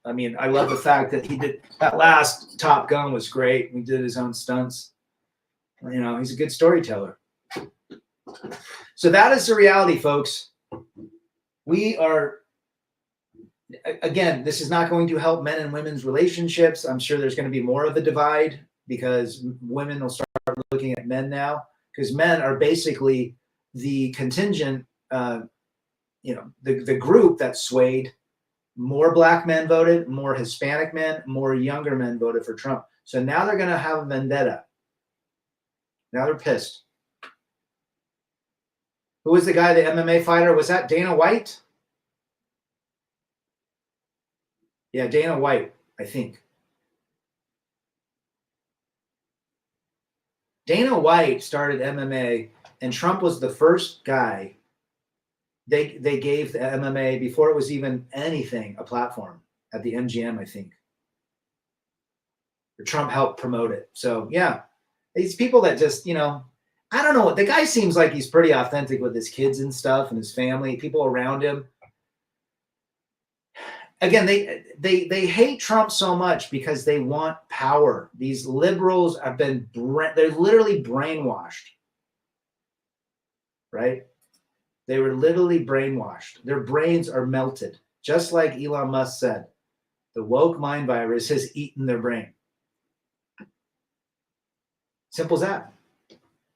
love the fact that he did that last Top Gun was great. He did his own stunts. He's a good storyteller. So that is the reality, folks. We are, again, this is not going to help men and women's relationships. I'm sure there's going to be more of a divide because women will start looking at men now, because men are basically the contingent, the group that swayed. More black men voted, more Hispanic men, more younger men voted for Trump. So now they're going to have a vendetta. Now they're pissed. Who was the guy, the MMA fighter? Was that Dana White? Yeah, Dana White, I think. Dana White started MMA, and Trump was the first guy they gave the MMA, before it was even anything, a platform at the MGM, I think. Trump helped promote it. So, yeah, these people that just, I don't know. The guy seems like he's pretty authentic with his kids and stuff and his family, people around him. Again, they hate Trump so much because they want power. These liberals have they're literally brainwashed, right? They were literally brainwashed. Their brains are melted. Just like Elon Musk said, the woke mind virus has eaten their brain. Simple as that.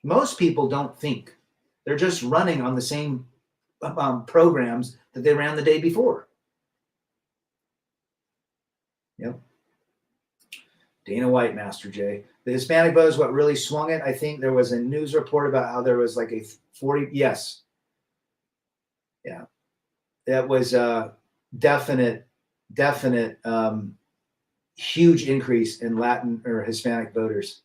Most people don't think. They're just running on the same programs that they ran the day before. Yep. Dana White, Master J. The Hispanic vote is what really swung it. I think there was a news report about how there was like a 40. Yes. Yeah. That was a definite huge increase in Latin or Hispanic voters.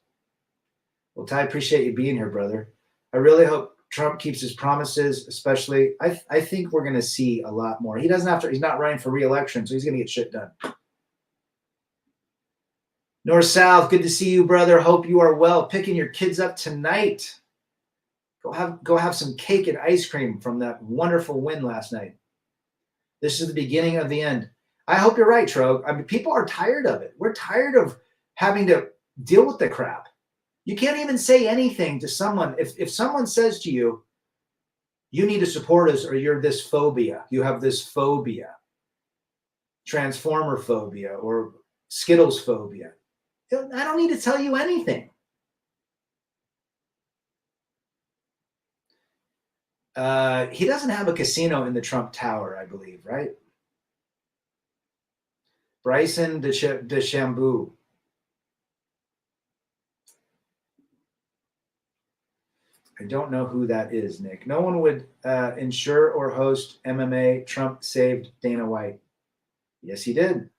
Well, Ty, appreciate you being here, brother. I really hope Trump keeps his promises, especially. I think we're going to see a lot more. He's not running for re-election, so he's going to get shit done. North South, good to see you, brother. Hope you are well. Picking your kids up tonight. Go have some cake and ice cream from that wonderful win last night. This is the beginning of the end. I hope you're right, Trog. I mean, people are tired of it. We're tired of having to deal with the crap. You can't even say anything to someone. If someone says to you, you need to support us or you're this phobia, you have this phobia, transformer phobia or Skittles phobia, I don't need to tell you anything. He doesn't have a casino in the Trump Tower, I believe, right? Bryson DeChambeau. I don't know who that is, Nick. No one would insure or host MMA. Trump saved Dana White. Yes, he did.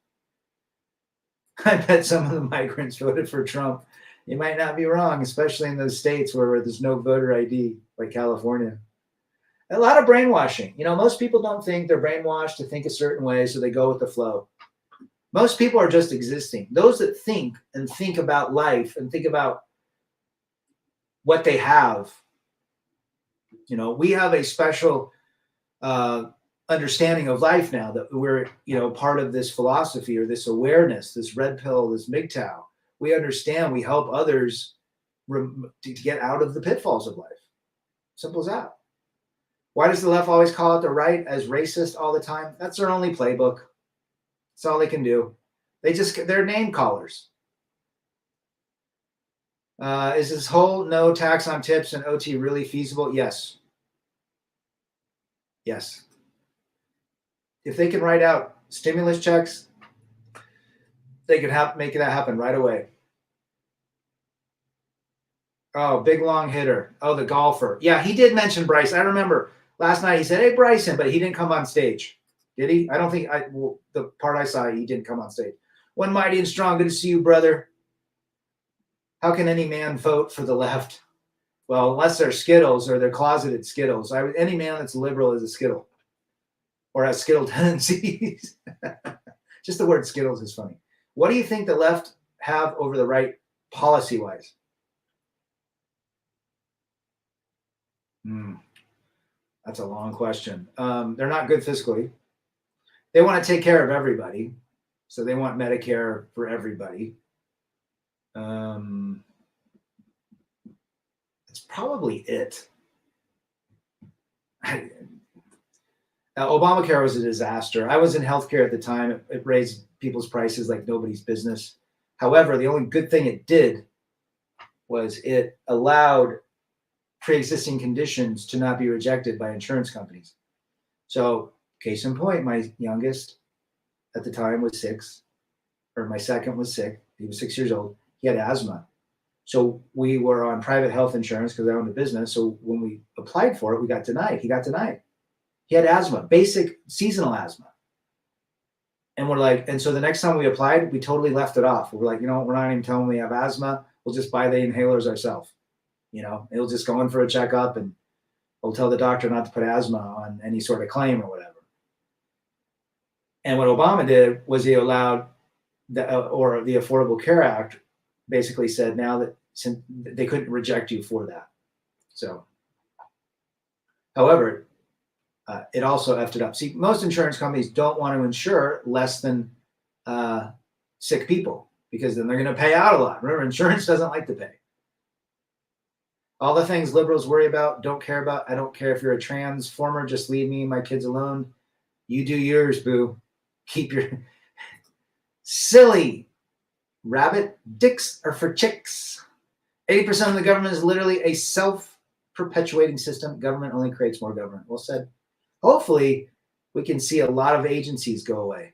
I bet some of the migrants voted for Trump. You might not be wrong, especially in those states where there's no voter ID, like California. A lot of brainwashing. You know, most people don't think they're brainwashed to think a certain way, so they go with the flow. Most people are just existing. Those that think and think about life and think about what they have. You know, we have a special understanding of life now that we're, you know, part of this philosophy or this awareness, this red pill, this MGTOW. We understand, we help others to get out of the pitfalls of life. Simple as that. Why does the left always call out the right as racist all the time? That's their only playbook. That's all they can do. They're name callers. Is this whole no tax on tips and OT really feasible? Yes. Yes. If they can write out stimulus checks, they can make that happen right away. Oh, big long hitter. Oh, the golfer. Yeah, he did mention Bryce. I remember last night he said, hey, Bryson, but he didn't come on stage. Did he? I don't think the part I saw, he didn't come on stage. One mighty and strong. Good to see you, brother. How can any man vote for the left? Well, unless they're Skittles or they're closeted Skittles. Any man that's liberal is a Skittle or has Skittle tendencies. Just the word Skittles is funny. What do you think the left have over the right policy-wise? That's a long question. They're not good fiscally. They want to take care of everybody. So they want Medicare for everybody. That's probably it. Obamacare was a disaster. I was in healthcare at the time. It raised people's prices like nobody's business. However, the only good thing it did was it allowed pre-existing conditions to not be rejected by insurance companies. So, case in point, my youngest at the time was 6, or my second was sick. He was 6 years old. He had asthma. So we were on private health insurance because I owned a business. So when we applied for it, we got denied. He got denied. He had asthma, basic seasonal asthma. And we're like, and so the next time we applied, we totally left it off. We're like, you know, we're not even telling him we have asthma. We'll just buy the inhalers ourselves. You know, he'll just go in for a checkup and we'll tell the doctor not to put asthma on any sort of claim or whatever. And what Obama did was he allowed the Affordable Care Act basically said now that they couldn't reject you for that. So, however, it also effed it up. See, most insurance companies don't want to insure less than sick people because then they're going to pay out a lot. Remember, insurance doesn't like to pay. All the things liberals worry about, don't care about. I don't care if you're a transformer, just leave me and my kids alone. You do yours, boo. Keep your silly rabbit. Dicks are for chicks. 80% of the government is literally a self-perpetuating system. Government only creates more government. Well said. Hopefully, we can see a lot of agencies go away.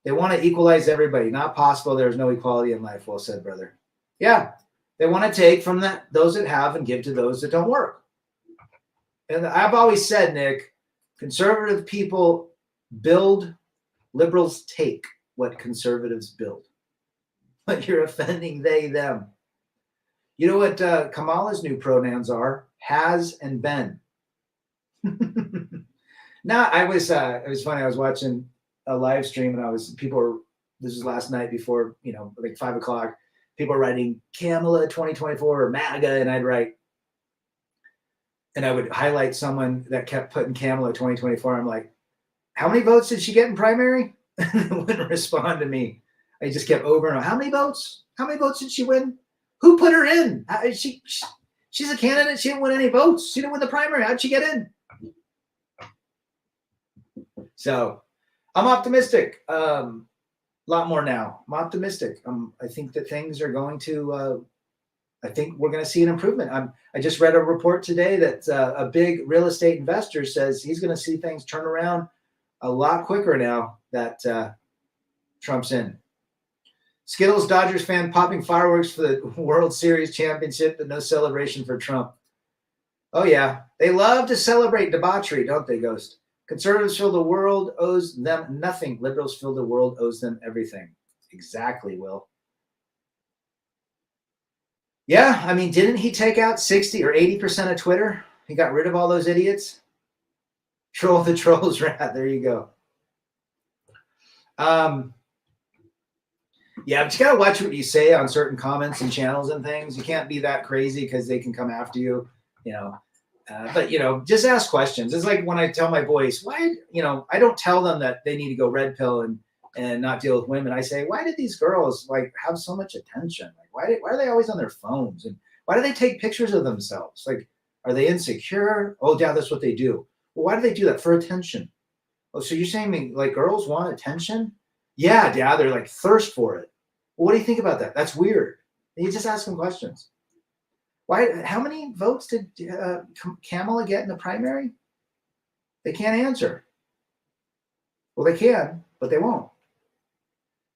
They want to equalize everybody. Not possible. There's no equality in life. Well said, brother. Yeah. They want to take from those that have and give to those that don't work. And I've always said, Nick, conservative people build, liberals take what conservatives build. But you're offending they, them. You know what Kamala's new pronouns are? Has and been. Now, it was funny. I was watching a live stream and people were this was last night before, like 5 o'clock. People are writing Kamala 2024 or MAGA, and I would highlight someone that kept putting Kamala 2024. I'm like, how many votes did she get in primary? They wouldn't respond to me. I just kept over and over. How many votes? How many votes did she win? Who put her in? She's a candidate. She didn't win any votes. She didn't win the primary. How'd she get in? So I'm optimistic. A lot more now. I'm optimistic. I think that things are going to, I think we're going to see an improvement. I just read a report today that a big real estate investor says he's going to see things turn around a lot quicker now that Trump's in. Skittles Dodgers fan popping fireworks for the World Series championship, but no celebration for Trump. Oh, yeah. They love to celebrate debauchery, don't they, Ghost? Conservatives feel the world owes them nothing. Liberals feel the world owes them everything. Exactly, Will. Yeah, I mean, didn't he take out 60 or 80% of Twitter? He got rid of all those idiots. Troll the trolls rat. There you go. Yeah, but you got to watch what you say on certain comments and channels and things. You can't be that crazy because they can come after you, but, just ask questions. It's like when I tell my boys, why, I don't tell them that they need to go red pill and not deal with women. I say, why did these girls have so much attention? Like, why are they always on their phones? And why do they take pictures of themselves? Like, are they insecure? Oh, yeah, that's what they do. Well, why do they do that? For attention. Oh, so you're saying like girls want attention? Yeah, Dad, they're like thirst for it. Well, what do you think about that? That's weird. And you just ask them questions. Why? How many votes did Kamala get in the primary? They can't answer. Well, they can, but they won't.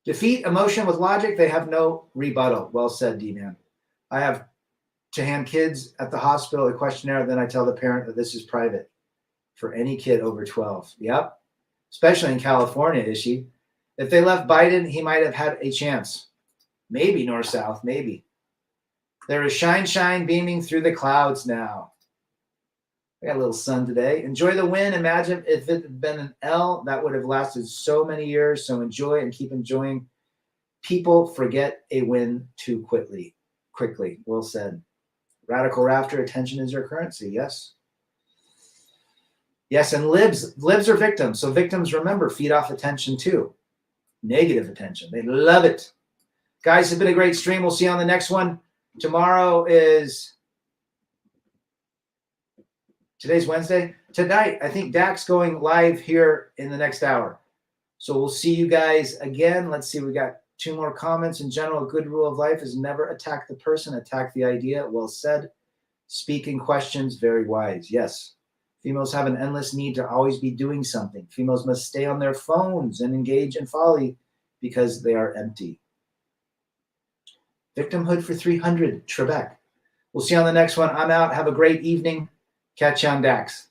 Defeat emotion with logic. They have no rebuttal. Well said, D-Man. I have to hand kids at the hospital a questionnaire, then I tell the parent that this is private for any kid over 12. Yep. Especially in California, is she? If they left Biden, he might have had a chance. Maybe north-south, maybe. There is shine beaming through the clouds now. I got a little sun today. Enjoy the win. Imagine if it had been an L, that would have lasted so many years. So enjoy and keep enjoying. People forget a win too quickly. Well said. Radical Rafter, attention is your currency. Yes. Yes, and libs are victims. So victims, remember, feed off attention too. Negative attention. They love it. Guys, it's been a great stream. We'll see you on the next one. Today's Wednesday. Tonight, I think Dak's going live here in the next hour. So we'll see you guys again. Let's see. We got 2 more comments. In general, a good rule of life is never attack the person, attack the idea. Well said. Speaking questions, very wise. Yes. Females have an endless need to always be doing something. Females must stay on their phones and engage in folly because they are empty. Victimhood for 300, Trebek. We'll see you on the next one. I'm out. Have a great evening. Catch you on Dax.